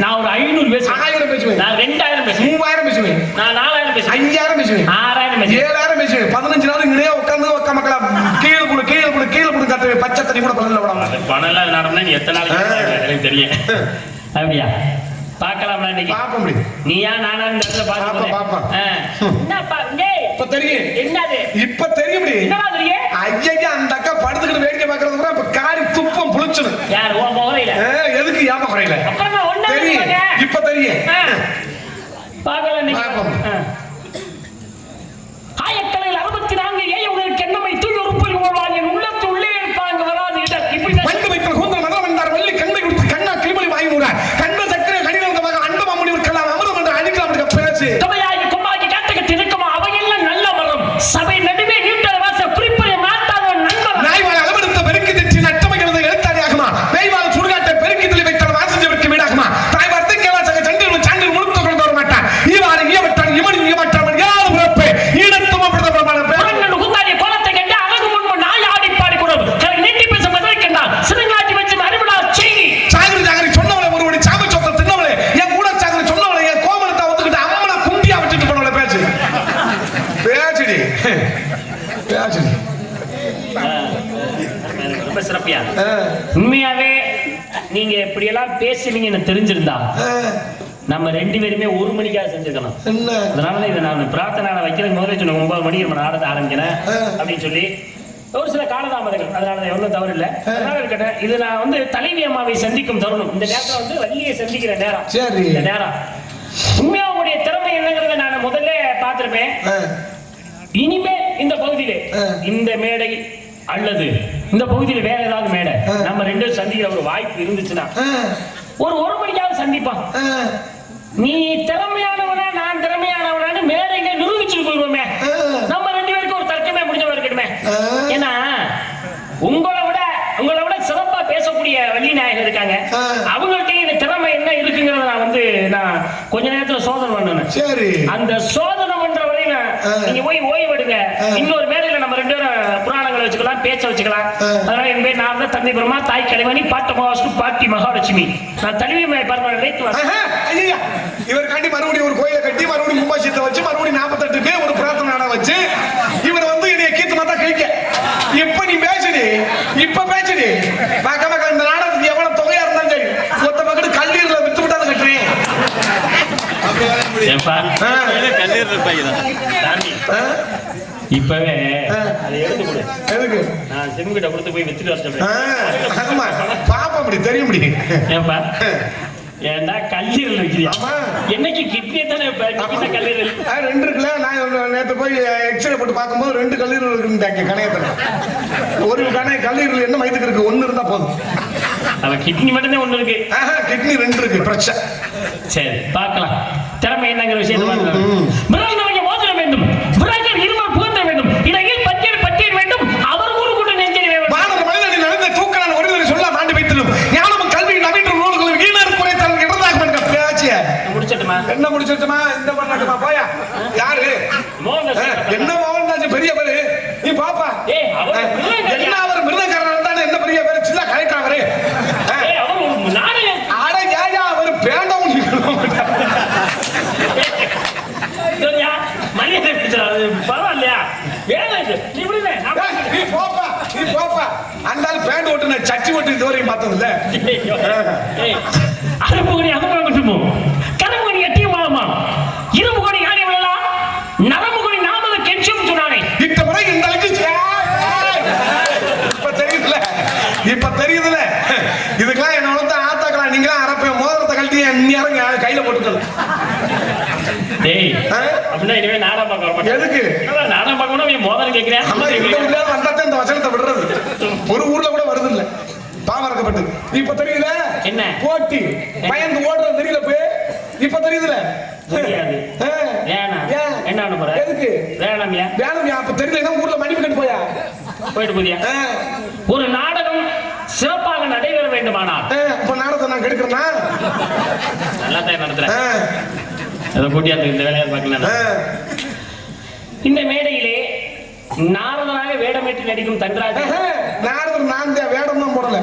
நான் ஒரு 500 பேசுவேன். 1000 பேசுவேன். நான் 2000 பேசுவேன். 3000 பேசுவேன். நான் 4000 பேசுவேன். 5000 பேசுவேன். 6000 பேசுவேன். 7000 பேசுவேன். 15 நாள் இங்கேயே உட்கார்ந்து மக்களா கீழே குடு கத்துவே. பச்சை தண்ணி கூட பணல்ல விடாம. பணல்ல நடந்தா நீ எத்தனை நாளைக்கு எனக்கு தெரியும். அப்படியா? பார்க்கலாம்ல இன்னைக்கு? பார்க்க முடியும். நீயா நானா இந்த இடத்துல பாப்பா. என்னப்பா டேய் இப்ப தெரியும். என்னது? இப்ப தெரியும். என்னடா தெரியும்? ஐயா அந்த அக்கா படுத்துக்கிட்டு வேடிக்கை பார்க்கறது கூட இப்ப காரி துப்பம் புளிச்சுது. யார் ஓ முகரையில? எதுக்கு ஏமா குறையில? அப்புறம் நான் ஒண்ணே தெரியும். இப்ப தெரியும். பார்க்கலாம் இன்னைக்கு. ஆயக்கலையில் 64 ஏய உங்களுக்கு என்னமை தூய் உறுப்பில் ஓடுவாங்க உள்ளத்து உள்ளே இருப்பாங்க வராது இடர். இப்படி வண்டு வைத்தல் கூந்தல் மதம் வந்தார் வள்ளி கண்டை கொடுத்து கண்ணா கிளிமொழி வாங்கினூரார் கண்ட சக்கரை கடினமாக அண்டமா முடிவுக்கலாம் அமிர்தம் என்று அழிக்கலாம் பேச்சு தொகையாகி கொம்பாகி காட்டுக்கு இருக்குமா அவையெல்லாம் நல்ல மரம் சபை நடுவே நீட்டல் வாச குறிப்பறை மாட்டாத நண்பர் நாய்வாழ் அளவெடுத்த பெருக்கி திட்டி நட்டமைகிறது எழுத்தாடி ஆகுமா பேய்வாழ் சுடுகாட்டை பெருக்கி தள்ளி வைத்தால் வாசஞ்சவருக்கு வீடாகுமா தாய் வார்த்தை கேளாசக சண்டில் சாண்டில் முழுக்க கொண்டு வர மாட்டான் ஈவாறு ஈவட்டான் இமனி பேச்சுடி பேச்சுடி. ரொம்ப சிறப்பியா உண்மையாவே நீங்க இப்படியெல்லாம் பேசுவீங்கன்னு தெரிஞ்சிருந்தா நம்ம 2 பேருமே 1 மணிக்காக செஞ்சிருக்கணும். அதனால இதை நான் பிரார்த்தனை வைக்கிறது முதல்ல சொன்ன 9 மணிக்கு நம்ம நாடகத்தை ஆரம்பிக்கிறேன் அப்படின்னு சொல்லி ஒரு சில காலதாமதங்கள், அதனால எவ்வளவு தவறு இல்லை. அதனால இருக்கட்டும், இது நான் வந்து தலைவி அம்மாவை சந்திக்கும் தருணம். இந்த நேரத்தில் வந்து வள்ளியை சந்திக்கிற நேரம். சரி, இந்த நேரம் உண்மையா உங்களுடைய திறமை என்னங்கிறத நான் முதல்ல பார்த்திருப்பேன். இனிமே இந்த பகுதியிலே இந்த மேடை அல்லது இந்த பகுதியில் வேற ஏதாவது மேடை நம்ம 2 பேரும் சந்திக்கிற ஒரு வாய்ப்பு இருந்துச்சுன்னா ஒரு 1 மணிக்காவது சந்திப்பான். நீ திறமையானவனா நான் திறமையானவனான்னு மேடையில நிரூபிச்சுட்டு போயிருவோமே. நம்ம 2 பேருக்கு ஒரு தர்க்கமே முடிஞ்சவா இருக்கட்டுமே. ஏன்னா உங்களை விட சிறப்பா பேசக்கூடிய வள்ளி நாயகர் இருக்காங்க. அவங்கள்ட்ட இந்த திறமை என்ன இருக்குங்கிறத நான் கொஞ்ச நேரத்துல சோதனை பண்ணணும். சரி, அந்த சோதனை பண்ற வரையில நீங்க போய் ஓய்வெடுங்க. இன்னொரு மேடையில நம்ம 2 பேரும் புராணங்களை வச்சுக்கலாம், பேச்ச வச்சுக்கலாம். அதனால என் பேர் நான் தான் தந்தை பெருமா, தாய் கலைவாணி, பாட்ட மகாவிஷ்ணு, பாட்டி மகாலட்சுமி. நான் தழுவியமை பரவாயில்ல நினைத்து வரேன். இவருக்காண்டி மறுபடியும் ஒரு கோயிலை கட்டி மறுபடியும் கும்பாசியத்தை வச்சு மறுபடியும் 48க்கு ஒரு பிரார்த்தனை நாடகம் வச்சு இவர் வந்து என்னைய கீத்து மாத்தா கைக்க. இப்ப நீ பேசுடி, இப்ப பேசுடி. இந்த நாடகத்துக்கு எவ்வளவு தொகையா இருந்தாலும் சரி, மொத்த பக்கத்து கல்லீரல வித்து விட்டாத கட்டுறேன். இப்பவே அதை எடுத்து கொடு. எதுக்கு? நான் சிம்கிட்ட கொடுத்து போய் வித்துட்டு வர சொல்றேன். பாப்பா அப்படி தெரியும் முடியும். ஏன்பா ஏன்டா கல்லீரல் வைக்கிறியா? என்னைக்கு கிட்னி தானே கல்லீரல் 2 இருக்குல்ல. நான் நேற்று போய் எக்ஸ்ரே போட்டு பார்க்கும்போது 2 கல்லீரல் இருக்குன்னு கணையத்துல. ஒரு கல்லீரல் என்ன மையத்துக்கு இருக்கு? 1 இருந்தா போதும். அவன் கிட்னி மட்டும்தான் 1 இருக்கு. கிட்னி 2 இருக்கு. பிரச்சனை. சரி, பார்க்கலாம் திறமை என்னங்கிற விஷயத்தை மோதிர வேண்டும், இருவர் புகழ்த்த வேண்டும், இடையில் பட்டியல் வேண்டும், அவர் ஊரு கூட நெஞ்சரி வேண்டும். மாணவர் மனிதனின் நடந்த தூக்கலான ஒருவரை சொல்ல தாண்டி வைத்திடும் ஞானமும் கல்வி நவீன நூல்களும் வீணர் குறை தன் இடதாக பண்ண பேச்சிய முடிச்சட்டுமா? என்ன முடிச்சட்டுமா? இந்த பண்ணட்டுமா? போயா யாரு என்ன மோகன்தாஸ் பெரிய பேரு. நீ பாப்பா என்ன அவர் மிருதக்காரன் தானே, என்ன பெரிய பேரு? சின்ன கலெக்டர் அவரு. அவர் பேண்டவும் பரவாயில்லையா? நீ போப்பா. அந்த பேண்ட் ஓட்டு சச்சி ஓட்டு இதுவரையும் பார்த்தது இல்ல. அறுபுகணி அதுவும் மட்டுமோ கனவுகணி எட்டியும் ஆமா இருபுகணி யாரை விழலாம் நரம்புகணி நாமத கெஞ்சும் சொன்னானே. இத்த முறை இந்த அளவுக்கு இப்ப தெரியுதுல. இதுக்கெல்லாம் என்ன வளர்த்து ஆத்தாக்கலாம். நீங்களாம் அரப்ப மோதிரத்தை கழட்டி நேரம் கையில போட்டுக்கலாம். அப்படின்னா இனிமே நாடகம் பார்க்க வர மாட்டேன். எதுக்கு நாடகம் பார்க்கணும்? மோதிரம் கேட்கிறேன். வந்தாத்தான் இந்த வசனத்தை விடுறது. ஒரு ஊர்ல கூட வருது இல்ல, பாவரக்கப்பட்டு. இப்ப தெரியல என்ன போட்டி பயந்து ஓடுறது தெரியல. இப்ப தெரியுதுல. என்ன பண்ண போற? எதுக்கு வேணாமியா? அப்ப தெரியல. ஊர்ல மணிப்பு கட்டு போயிட்டு போதியா? ஒரு நாடகம் சிறப்பாக நடைபெற வேண்டுமானால் இப்ப நாடகத்தை நான் கெடுக்கிறேன்னா நல்லா தான் நடத்துறேன். அதை கூட்டியாந்து இந்த வேலையை பார்க்கலாம். இந்த மேடையிலே நாரதனாக வேடமேற்றி நடிக்கும் தன்ராஜ். நாரதன் நான் வேடம் தான் போடல.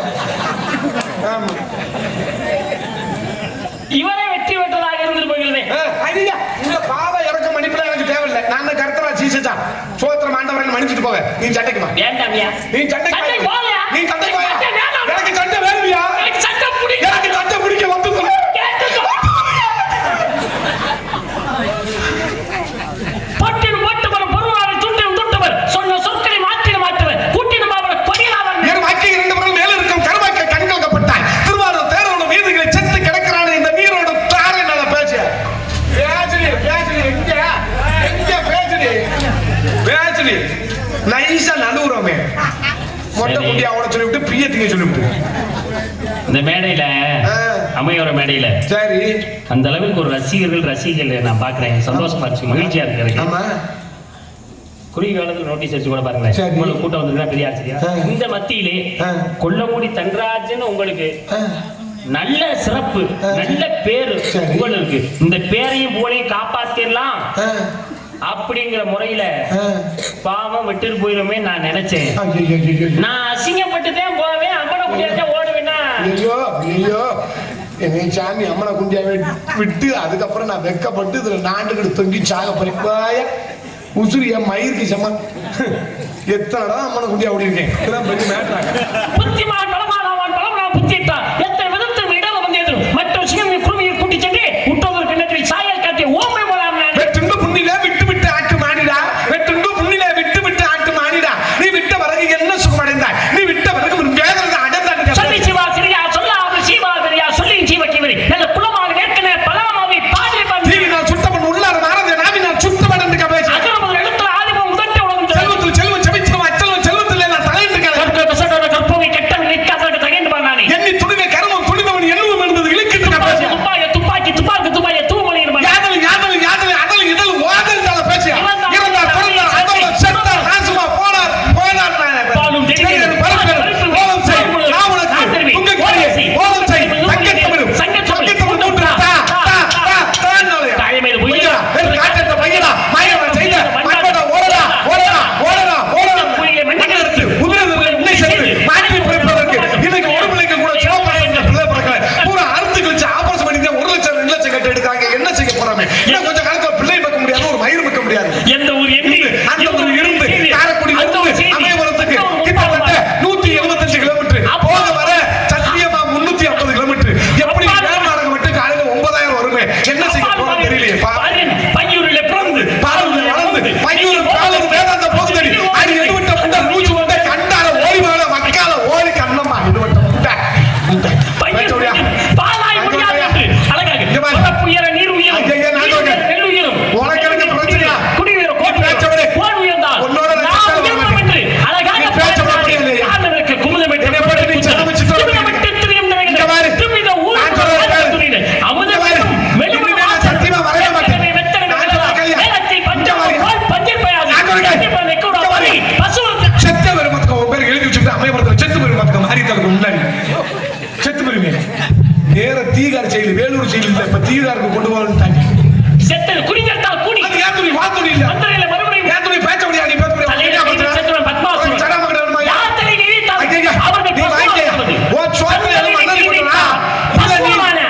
இவரை வெற்றி பெற்றதாக இருந்துட்டு போகிறது. ஐயா இந்த பாவ இறக்க மன்னிப்புல எனக்கு தேவையில்லை. நான் தான் கர்த்தரா சீசா சோத்திரம் ஆண்டவரை மன்னிச்சுட்டு போவேன். நீ சண்டைக்கு வா. வேண்டாமியா? நீ சண்டைக்கு போலையா? நீ சண்டைக்கு வா. எனக்கு சண்டை வேணுமியா? எனக்கு சண்டை பிடிக்க வந்து சொல்ல. பட்டின் ஓட்டுவர் பொருளாவை துண்டின் துட்டவர் சொன்ன சொற்களை மாற்றவர் கூட்டின மாவட்ட கொடியாளர் என் வாக்கை 2 முறை மேல இருக்கும் கருவாக்க கண்கள்க்கப்பட்டான். திருவாரூர் தேரோட வீதிகளை செத்து கிடக்கிறான இந்த நீரோட தாரை நல்ல பேச்சு. பேச்சு நைசா நடுவுறோமே. மொட்டை குட்டியா அவட சொல்லிவிட்டு பிரியத்திங்க சொல்லிவிட்டு இந்த மேடையில அமையோர மேடையில சரி அந்த அளவுக்கு ஒரு ரசிகர்கள் நான் பாக்குறேன். சந்தோஷமா இருக்கு, மகிழ்ச்சியா இருக்கு. குறுகிய காலத்தில் நோட்டீஸ் அடிச்சு கூட பாருங்க. உங்களுக்கு கூட்டம் வந்திருக்கா பெரிய ஆச்சரியம். இந்த மத்தியிலே கொல்லமுடி தன்ராஜன் உங்களுக்கு நல்ல சிறப்பு, நல்ல பேரு உங்களுக்கு. இந்த பேரையும் போலையும் காப்பாத்திடலாம் அப்படிங்கிற முறையில பாவம் விட்டுட்டு போயிருமே நான் நினைச்சேன். நான் அசிங்கப்பட்டுதான் போவேன், அம்மனை குண்டியா ஓடுவேன்னா. ஐயோ என்னை சாமி அம்மனை குண்டியா விட்டு அதுக்கப்புறம் நான் வெக்கப்பட்டு இதுல நாண்டுகிட்டு தொங்கி சாக போறேன். உசுரியா மயிருக்கு சம எத்தனை அம்மனை குட்டியா ஓடி இருக்கேன் இதெல்லாம் பெரிய மேட்டாங்க. புத்திமான் பலமானவன் பலமானவன் புத்தியிட்டான் எத்தனை விதத்தில் இடம் வந்தது மற்ற விஷயம் குருவியை கூட்டி சென்று உற்றோதற்கு கிணற்றில் சாயல் காட்டிய ஓமை போலாம் வெட்டுண்டு புண்ணில விட்டு விட்டு ஆட்டு மாடிடா வெட்டுண்டு புண்ணில விட்டு விட்டு ஆட்டு மாடிடா நீ விட்ட பிறகு என்ன சுகம் அடைந்தாய் நீ விட்ட பிறகு ஒரு வேதனை அடைந்தான்னு சொல்லி சிவா சிரியா சொல்லாமல் சீவா சிரியா சொல்லி ஜீவக்கிவரி நல்ல குலமாக ஏற்கனவே பலாமாவை பாடி பண்ணி நான் சுத்தப்பன் உள்ளார நாரதே நாமி நான் சுத்தப்பன் என்று கபேசி அகரமுதல் எழுத்துல ஆதிபம் முதற்ற உலகம் செல்வத்தில் செல்வம் செவிச்சம் அச்சலம் செல்வத்தில் நான் தலையிட்டு கற்பவை கெட்ட நிற்காத தகைந்து பண்ணானே எண்ணி துணிவை கர்மம் துணிவன் எண்ணுவம் என்பது இழுக்கிட்டு கபேசி துப்பாக்கி துப்பாக்கி தூமணி யாதல் யாதல் யாதல் அதல் இதழ் ஓதல் தல பேசி இருந்தார் பிறந்தார் அதோட செத்தார் நாசுமா போனார் போனார் பாலும் தெரிகிறது ஓலம் செய் நான் உனக்கு உங்க கோரி ஓலம் செய் சங்கத்தமிழ் மூன்று தாயமேல் உயிரா காட்டத்த பையனா மாயவன் செய்த மக்களோட ஓடடா ஓடடா ஓடடா ஓடடா மண்ணெடுத்து உதிரது உன்னை சென்று மாற்றி பிறப்பதற்கு இன்னைக்கு ஒரு பிள்ளைக்கு கூட சிவபாசம் பிள்ளை பிறக்கல பூரா அறுத்து கழிச்சு ஆபரேஷன் பண்ணி 1 லட்சம் 2 லட்சம் கட்டி எடுக்கிறாங்க என்ன செய்ய போறாமே இன்னும் கொஞ்சம் காலத்துல பிள்ளை பார்க்க முடியாது ஒரு மயிர் பார்க்க முடியாது எந்த ஊர் எண்ணி அந்த ஊர் இருந்து காரைக்குடி அமயபுரத்துக்கு கிட்டத்தட்ட 175 கிலோமீட்டர் போக வர சத்தியமா 350 கிலோமீட்டர் எப்படி வேமாரங்க மட்டும் காலையில 9000 வருமே என்ன செய்ய போறோம் தெரியலையே பையூரில் பிறந்து பாரூர்ல வளர்ந்து பையூர் பாலூர் வேதாந்த போகுதடி அது எடுவிட்ட புண்டை மூச்சு வந்த கண்டால ஓடி வாழ மக்கால ஓடி கண்ணம்மா எடுவிட்ட புண்டை பாலாய் முடியாது என்று அழகாக உயர நீர் உயரும் நெல் உயரும் உனக்கு பிரச்சனையா குடியுயரும் கோல் உயர்ந்தால் உன்னோட நாம் உயர்ந்தோம் என்று அழகாக ஆண்டவருக்கு குமுதம் என்று குமுதமிட்டு திரியும் நிறைந்த துமித ஊர் துணியில அமுதம் மெலுமெலுமா சத்தியமா வரவே மாட்டேன் வேலத்தை பஞ்சம் கோல் பஞ்சல் பெயாது பசுவத்தை செத்த பெருமத்துக்கு உன் பேர் எழுதி வச்சுட்டு அமயபுரத்துல செத்து பெருமத்துக்கு மாறித்தலுக்கு முன்னாடி செத்து பெருமே நேர தீகார் செயல் வேலூர் செயல் இல்ல இப்ப தீகாருக்கு கொண்டு போகணும்ட்டாங்க செத்தது குடிஞ்சால் கூடி அது ஏன் துணி வாத்துணி இல்ல மந்திரையில மறுபடியும் ஏன் துணி பேச்ச முடியாது நீ பேச தலையில முடியாது செத்துவன் பத்மாசுரன் சடாமகட வருமா யார் தலையில இழித்தார் அவர்கள் நீ வாங்கிக்க ஓ சோத்துல எல்லாம் மண்ணறி போடுறா பசுவான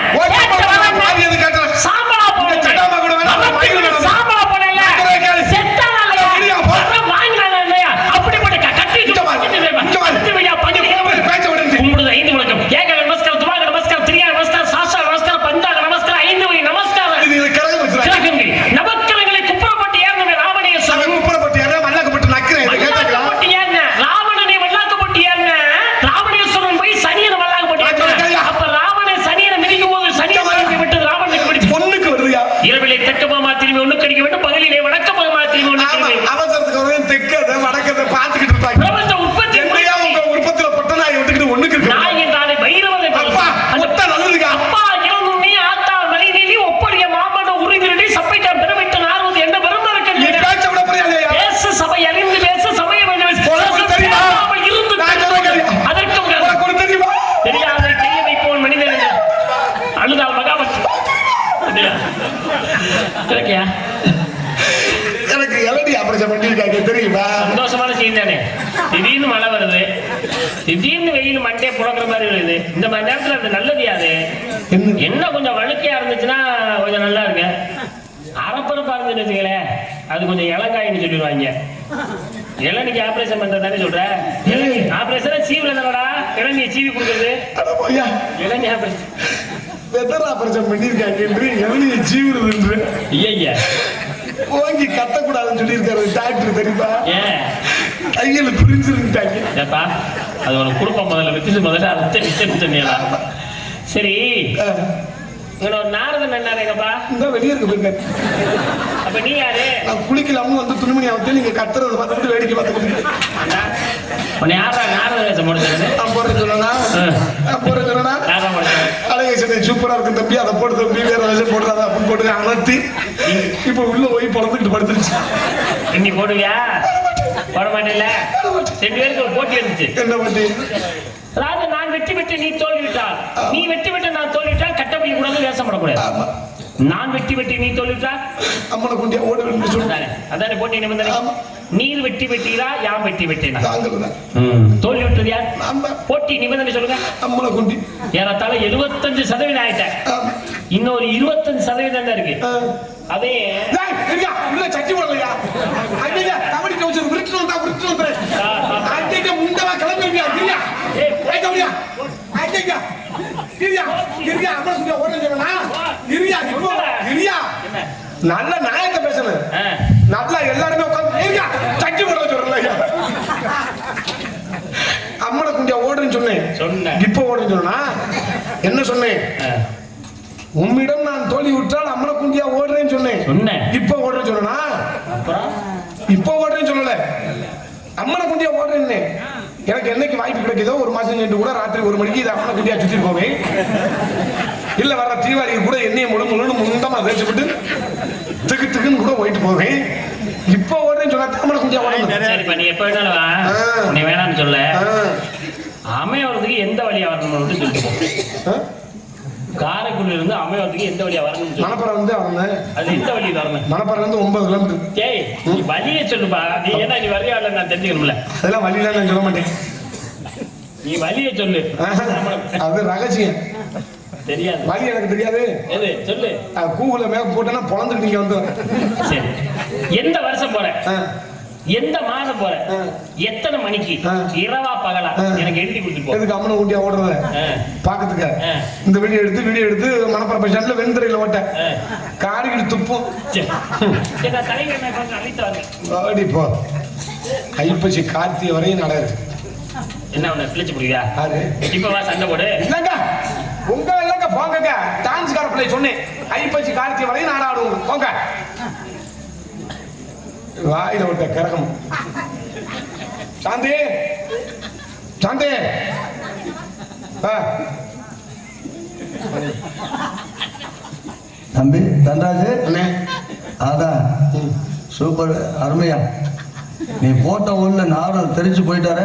பாதி எது கேட்டற சாம்பலா போடுங்க சடாமகட வேணா சாம்பலா போடல செத்தானா இல்லையா வாங்கினானா இல்லையா அப்படிப்பட்ட கட்டி கும்பிடுது 5 வணக்கம் ஏக நமஸ்காரம் துவாக நமஸ்காரம் திரியா நமஸ்காரம் சாஸ்திர நமஸ்காரம் பஞ்சாக நமஸ்காரம் 5 வழி நமஸ்காரம் இது கரக வச்சுறாங்க நவக்கிரகங்களை குப்புறப்பட்டு ஏறினவே ராவணேஸ்வரன் குப்புறப்பட்டு ஏற மண்ணக்கப்பட்டு நக்கறேன் கேட்டாங்களா மல்லாக்கப்பட்டு ஏறின ராவணனை மல்லாக்கப்பட்டு ஏறின ராவணேஸ்வரன் போய் சனியனை மல்லாக்கப்பட்டு ஏறின அப்ப ராவண சனியனை மிதிக்கும் போது சனியனை விட்டு ராவணனுக்கு பிடிச்சு பொண்ணுக்கு வருதுயா இரவிலே தெற்கமா திரும்பி ஒண்ணு கடிக்க வேண்டும் பகலிலே வடக்கமா திரும்பி ஒண்ணு கடிக்க வேண்டும் அவசரத்துக்கு வரேன் தெற்கத வடக்கத பாத்துக்கிட்டு இருப்பாங்க பிரபஞ்ச உற்பத்தி என்னையா உங்க உற்பத்தியில பொட்ட நாய் விட்டுக்கிட்டு ஒண்ணுக்கு இருக்கு நாய் என்றாலே வைரவனை அப்பா முட்டை நல்லதுக்கா அப்பா இளநுண்ணி ஆத்தா மலைநீலி ஒப்படிய மாமன உறுதிரடி சப்பைக்கான் பெருமிட்டு நாறுவது என்ன பெருமை நீ இருக்கிறது பேச்ச விட புரியலையா பேச சபை அறிந்து பேச சமய உனக்கு தெரியுமா? நான் சொல்றேன் அதற்கு உனக்கு தெரியுமா தெரியாத செய்ய வைப்போன் மனிதன் என்று அழுதால் மகாபட்சி இருக்கியா எனக்கு எலடி ஆபரேஷன் பண்ணிருக்காங்க தெரியுமா சந்தோஷமான செய்தி தானே திடீர்னு மழை வருது திடீர்னு வெயில் மண்டே புழக்கிற மாதிரி வருது இந்த மாதிரி நேரத்துல அது நல்லது யாது என்ன கொஞ்சம் வழுக்கையா இருந்துச்சுன்னா கொஞ்சம் நல்லா இருக்கு அறப்பரப்பா இருந்துன்னு வச்சுங்களேன் அது கொஞ்சம் இளங்காயின்னு சொல்லிடுவாங்க இளநிக்கு ஆபரேஷன் பண்றதானே சொல்ற இளநீ ஆபரேஷன் சீவுல தானடா இளநியை சீவி கொடுக்குறது இளநீ ஆபரேஷன் வெதர் ஆபரேஷன் பண்ணிருக்காங்க என்று எலனியை ஜீவுறது என்று ஐயா ஓங்கி கத்தக்கூடாதுன்னு சொல்லியிருக்காரு டாக்டர் தெரியுமா ஏன் கையில புரிஞ்சிருந்துட்டாங்க ஏப்பா அது உனக்கு கொடுப்போம் முதல்ல அத்தை மிச்சம் சொன்னியா சரி இங்க ஒரு நாரதன் என்னாருங்கப்பா இந்த வெளியே இருக்க போயிருக்காரு அப்ப நீ யாரு நான் குளிக்கலாம வந்து துணிமணி ஆகுது நீங்க கத்துறத பார்த்துட்டு வேடிக்கை பார்த்துக்கிட்டு உன்னை யாரா நாரத வேஷம் முடிச்சது நான் போறேன் சொன்னா நான் போறேன் சொன்னா யாரா முடிச்சது அழகேசனை சூப்பரா இருக்கும் தம்பி அதை போட்டு தம்பி வேற வேஷம் போடுறாத அப்படின்னு போட்டு அமர்த்தி இப்ப உள்ள போய் பொழந்துக்கிட்டு படுத்துருச்சு இன்னி போடுவியா போட மாட்டேன்ல 2 பேருக்கு ஒரு போட்டி இருந்துச்சு என்ன பண்ணி அதாவது நான் வெற்றி பெற்று நீ தோல்விட்டால் நீ வெற்றி பெற்று நான் தோல்விட்டால் கட்டப்படி கூடாது வேஷம் போடக்கூடாது நான் வெற்றி பெற்று நீ தோல்விட்டால் அம்மனை குண்டியா ஓட வேண்டும் சொல்லுங்க அதானே போட்டி நிபந்தனை நீர் வெற்றி பெற்றீரா யாம் வெற்றி பெற்றேனா தோல்வி விட்டது யார் போட்டி நிபந்தனை சொல்லுங்க அம்மனை குண்டி ஏறத்தாழ 75% ஆயிட்டேன் இன்னொரு 25% தான் இருக்கு அதே இருயா உள்ள சட்டி போடலையா ஐயா கபடி கவுச்சர் விருட்டு வந்தா விருட்டு வந்துரு ஐயா முண்டவா கிளம்பியா இருயா ஏய் கபடியா ஐயா இருயா இருயா அம்மா சொல்ல ஓடுறேன் சொன்னா இருயா இப்போ இருயா நல்ல நாயத்தை பேசணும் நல்லா எல்லாருமே உட்கார்ந்து இருயா சட்டி போட சொல்றல அம்மனை குண்டியா ஓடுறேன்னு சொன்னேன் இப்ப ஓடுறேன்னு சொன்னா என்ன சொன்னேன் உம்மிடம் நான் தோல்வி விட்டால் அம்மனை குண்டியா ஓடுறேன்னு சொன்னேன் இப்ப ஓடுறேன்னு சொன்னா இப்ப ஓடுறேன்னு சொல்லல அம்மனை குண்டியா ஓடுறேன்னு எனக்கு என்னைக்கு வாய்ப்பு கிடைக்குதோ ஒரு மாசம் சென்று கூட ராத்திரி 1 மணிக்கு இது அம்மனை குண்டியா சுத்தி போவேன் இல்ல வர தீவாளிக்கு கூட எண்ணெயை முண்டமா தேய்ச்சிட்டு திக்கு திக்குன்னு கூட போயிட்டு போவேன் இப்ப ஓடுறேன்னு சொன்னா அம்மனை குண்டியா ஓடுறேன் நீ எப்ப வேணாலும் நீ வேணாம்னு சொல்ல அமையவரத்துக்கு எந்த வழியா வரணும்னு சொல்லிட்டு காரைக்குடியில இருந்து அமையவரத்துக்கு எந்த வழியா வரணும் மணப்பறம் வந்து வரணும் அது எந்த வழி வரணும் மணப்பறம் வந்து 9 கிலோமீட்டர் ஏய் நீ வழியை சொல்லுப்பா நீ என்ன நீ வரியா இல்ல நான் தெரிஞ்சுக்கணும்ல அதெல்லாம் வழியில நான் சொல்ல மாட்டேன் நீ வழியை சொல்லு அது ரகசியம் தெரியாது வழி எனக்கு தெரியாது எது சொல்லு கூகுள்ல மேப் போட்டேன்னா பொழந்துட்டு நீங்க வந்து சரி எந்த வருஷம் போற எந்த மாதம் போற எத்தனை மணிக்கு இரவா பகலா எனக்கு எழுதி கொடுத்துட்டு எதுக்கு அம்மனை குண்டியா ஓடுறத பாக்கிறதுக்கு இந்த வீடியோ எடுத்து மணப்பரம் பஸ் ஸ்டாண்ட்ல வெண்துறையில ஓட்ட காடிக்கிட்டு துப்பும் போ ஐப்பசி கார்த்திகை வரையும் நடக்குது என்ன உன்னை பிழைச்சு புரியுதா இப்ப வா சண்டை போடு இல்லங்க உங்க இல்லங்க போங்க டான்ஸ் கார பிள்ளை சொன்னேன் ஐப்பசி கார்த்திகை வரையும் நாடாடுவோம் போங்க வாயில விட்ட கரகம் சாந்தி சாந்தி தம்பி தன்ராஜு அதான் சூப்பர் அருமையா நீ போட்ட உள்ள நாரும் தெரிச்சு போயிட்டார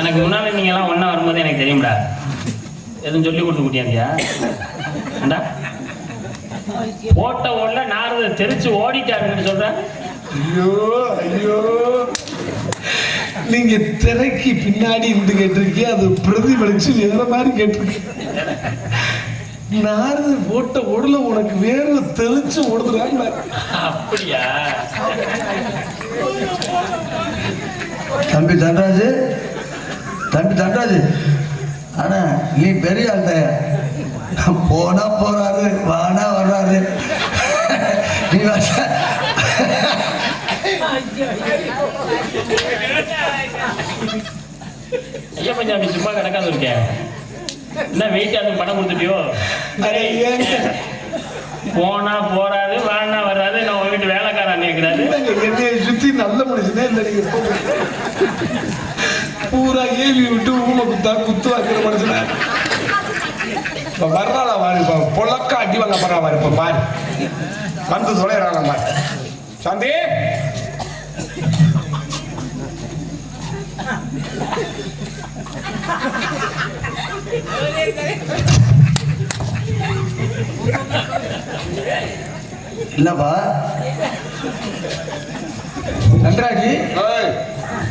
எனக்கு முன்னால நீங்க எல்லாம் ஒன்னா வரும்போது எனக்கு தெரியும்டா எதுவும் சொல்லி கொடுத்து கூட்டியாந்தியா போட்ட ஓடல நாரத தெரிச்சு ஓடிட்டாருன்னு சொல்ற ஐயோ ஐயோ நீங்க திரைக்கு பின்னாடி இருந்து கேட்டிருக்கீங்க அது பிரதிபலிச்சு வேற மாதிரி கேட்டிருக்கீங்க நாரத போட்ட ஓடல உனக்கு வேற தெளிச்சு ஓடுறாங்க அப்படியா தம்பி தன்ராஜு ஆனா நீ பெரிய ஆள் போனா போறாரு வானா வர்றாரு நீ ஐயா கொஞ்சம் அப்படி சும்மா கிடக்காது இருக்கேன் என்ன வெயிட் அது பணம் கொடுத்துட்டியோ போனா போறாரு வானா வர்றாரு நான் உங்க வீட்டு வேலைக்காரன் நினைக்கிறாரு என்னைய சுத்தி நல்ல மனுஷனே இல்லை நீங்க பூரா ஏவி விட்டு ஊமை குத்து வைக்கிற மனுஷன வர்றாளா பாரு பொழக்க அடி வாங்க போறா பாரு இப்ப பாரு வந்து தொலைறாங்க பாரு சாந்தி என்னப்பா நன்றாஜி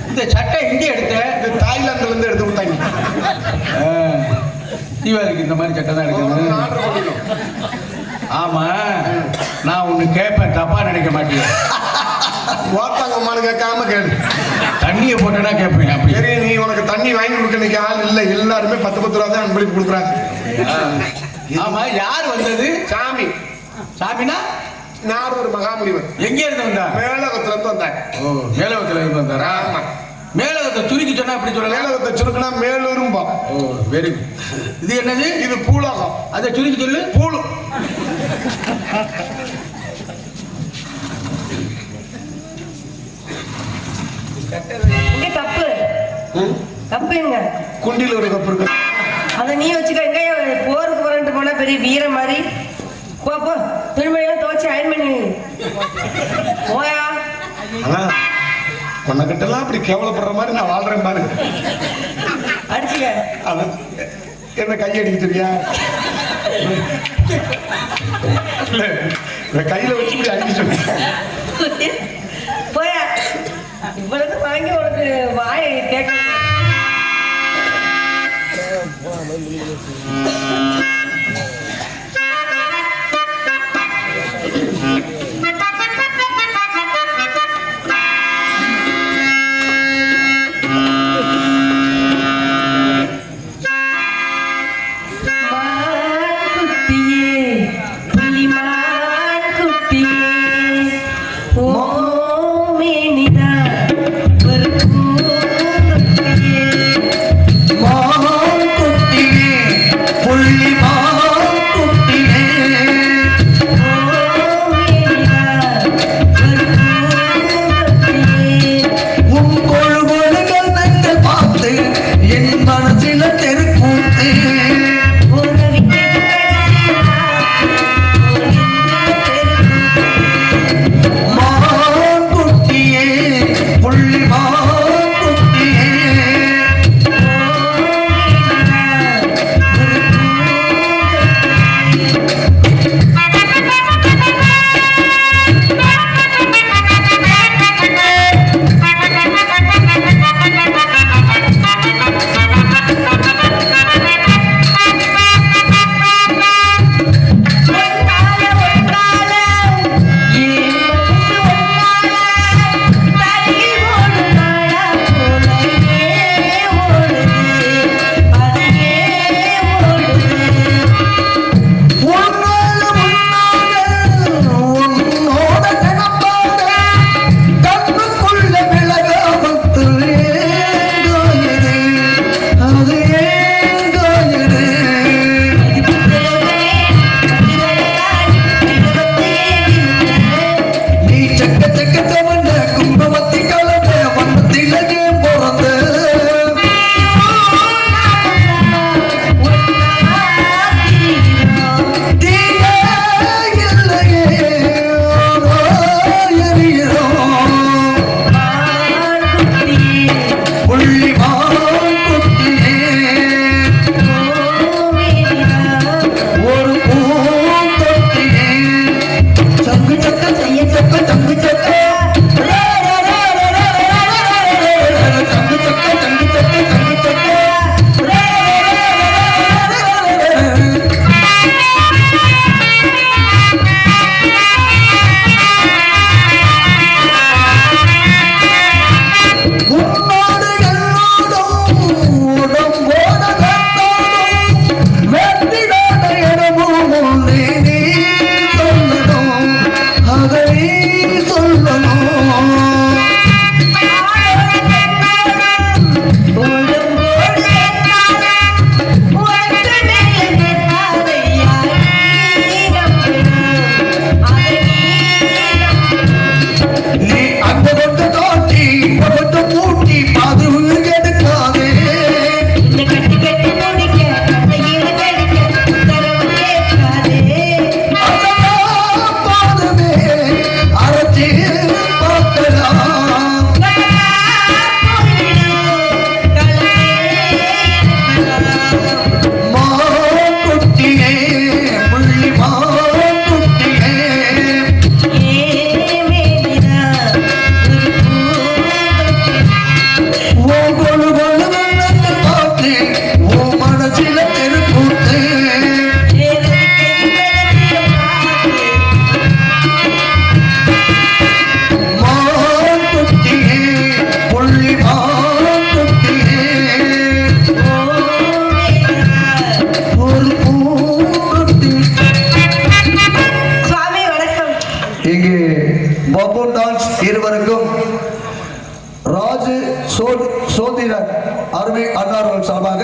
இந்த சட்டை இங்கே எடுத்த தாய்லாந்துல இருந்து எடுத்து விட்டாங்க தீபாவளிக்கு இந்த மாதிரி சட்டை தான் எடுக்கணும் ஆமா நான் ஒண்ணு கேட்பேன் தப்பா நினைக்க மாட்டேன் வாத்தாங்கம்மானு கேட்காம கேளு தண்ணியை போட்டேன்னா கேட்பேன் அப்படி சரி நீ உனக்கு தண்ணி வாங்கி கொடுக்க இன்னைக்கு ஆள் இல்லை எல்லாருமே 10 ரூபா தான் அன்பளிப்பு கொடுக்குறாங்க ஆமா யார் வந்தது சாமி சாமினா நான் ஒரு மகாமுனிவர் எங்க இருந்து வந்தா மேலகத்துல இருந்து வந்தாங்க ஓ மேலகத்துல இருந்து வந்தாரா ஆமா மேலகத்தை சுருக்கி சொன்னா அப்படி சொல்லலாம் மேலகத்தை சுருக்குனா மேலூரும்பா ஓ வெரி குட் இது என்னது இது பூலோகம் அதை சுருக்கி சொல்லு பூலு கப்பு கப்பு எங்க குண்டில ஒரு கப்பு இருக்கு அதை நீ வச்சுக்க எங்க போருக்கு போறேன்ட்டு போனா பெரிய வீர மாதிரி போ போ திரும்பியெல்லாம் துவச்சி அயன் பண்ணி போயா உன்னகிட்டலாம் அப்படி கேவலப்படுற மாதிரி நான் வாழ்றேன் பாரு அடிச்சுக்க என்ன கையடிக்க தெரியா கையில வச்சு இப்படி அடிக்க சொன்னேன் போயா இவ்வளவு வாங்கி உனக்கு வாயை கேட்க ஜோதிடர் அருமை அன்னார்கள் சார்பாக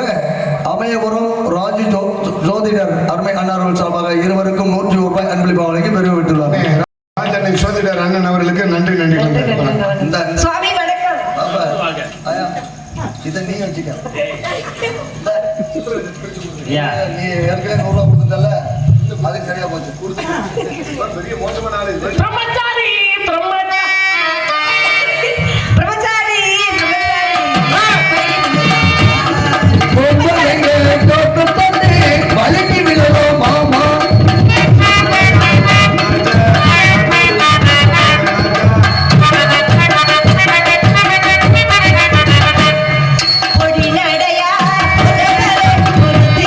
அமயபுரம் ராஜு ஜோதிடர் அருமை அன்னார்கள் சார்பாக இருவருக்கும் 100 ரூபாய் அன்பளிப்பு வழங்கி பெருவிட்டுள்ளார். ராஜனை ஜோதிடர் அண்ணன் அவர்களுக்கு நன்றி நன்றி. சுவாமி வணக்கம். இதை நீ வச்சுக்க. நீ ஏற்கனவே 100 ரூபாய் கொடுத்தல, அது சரியா போச்சு. பெரிய மோசமான ஆளு. பிரம்மச்சாரி பிரம்மச்சாரி பிரம்மச்சாரி வலிக்கு விழவும் மாமா பொடி நடையா பொடி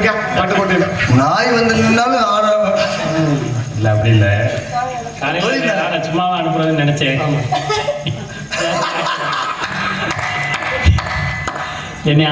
பாத்தியா பட்டுக்கோட்டையில நாய் வந்து நின்னாலும் இல்ல அப்படி இல்ல நான் சும்மாவா அனுப்புறதுன்னு நினைச்சேன் என்னை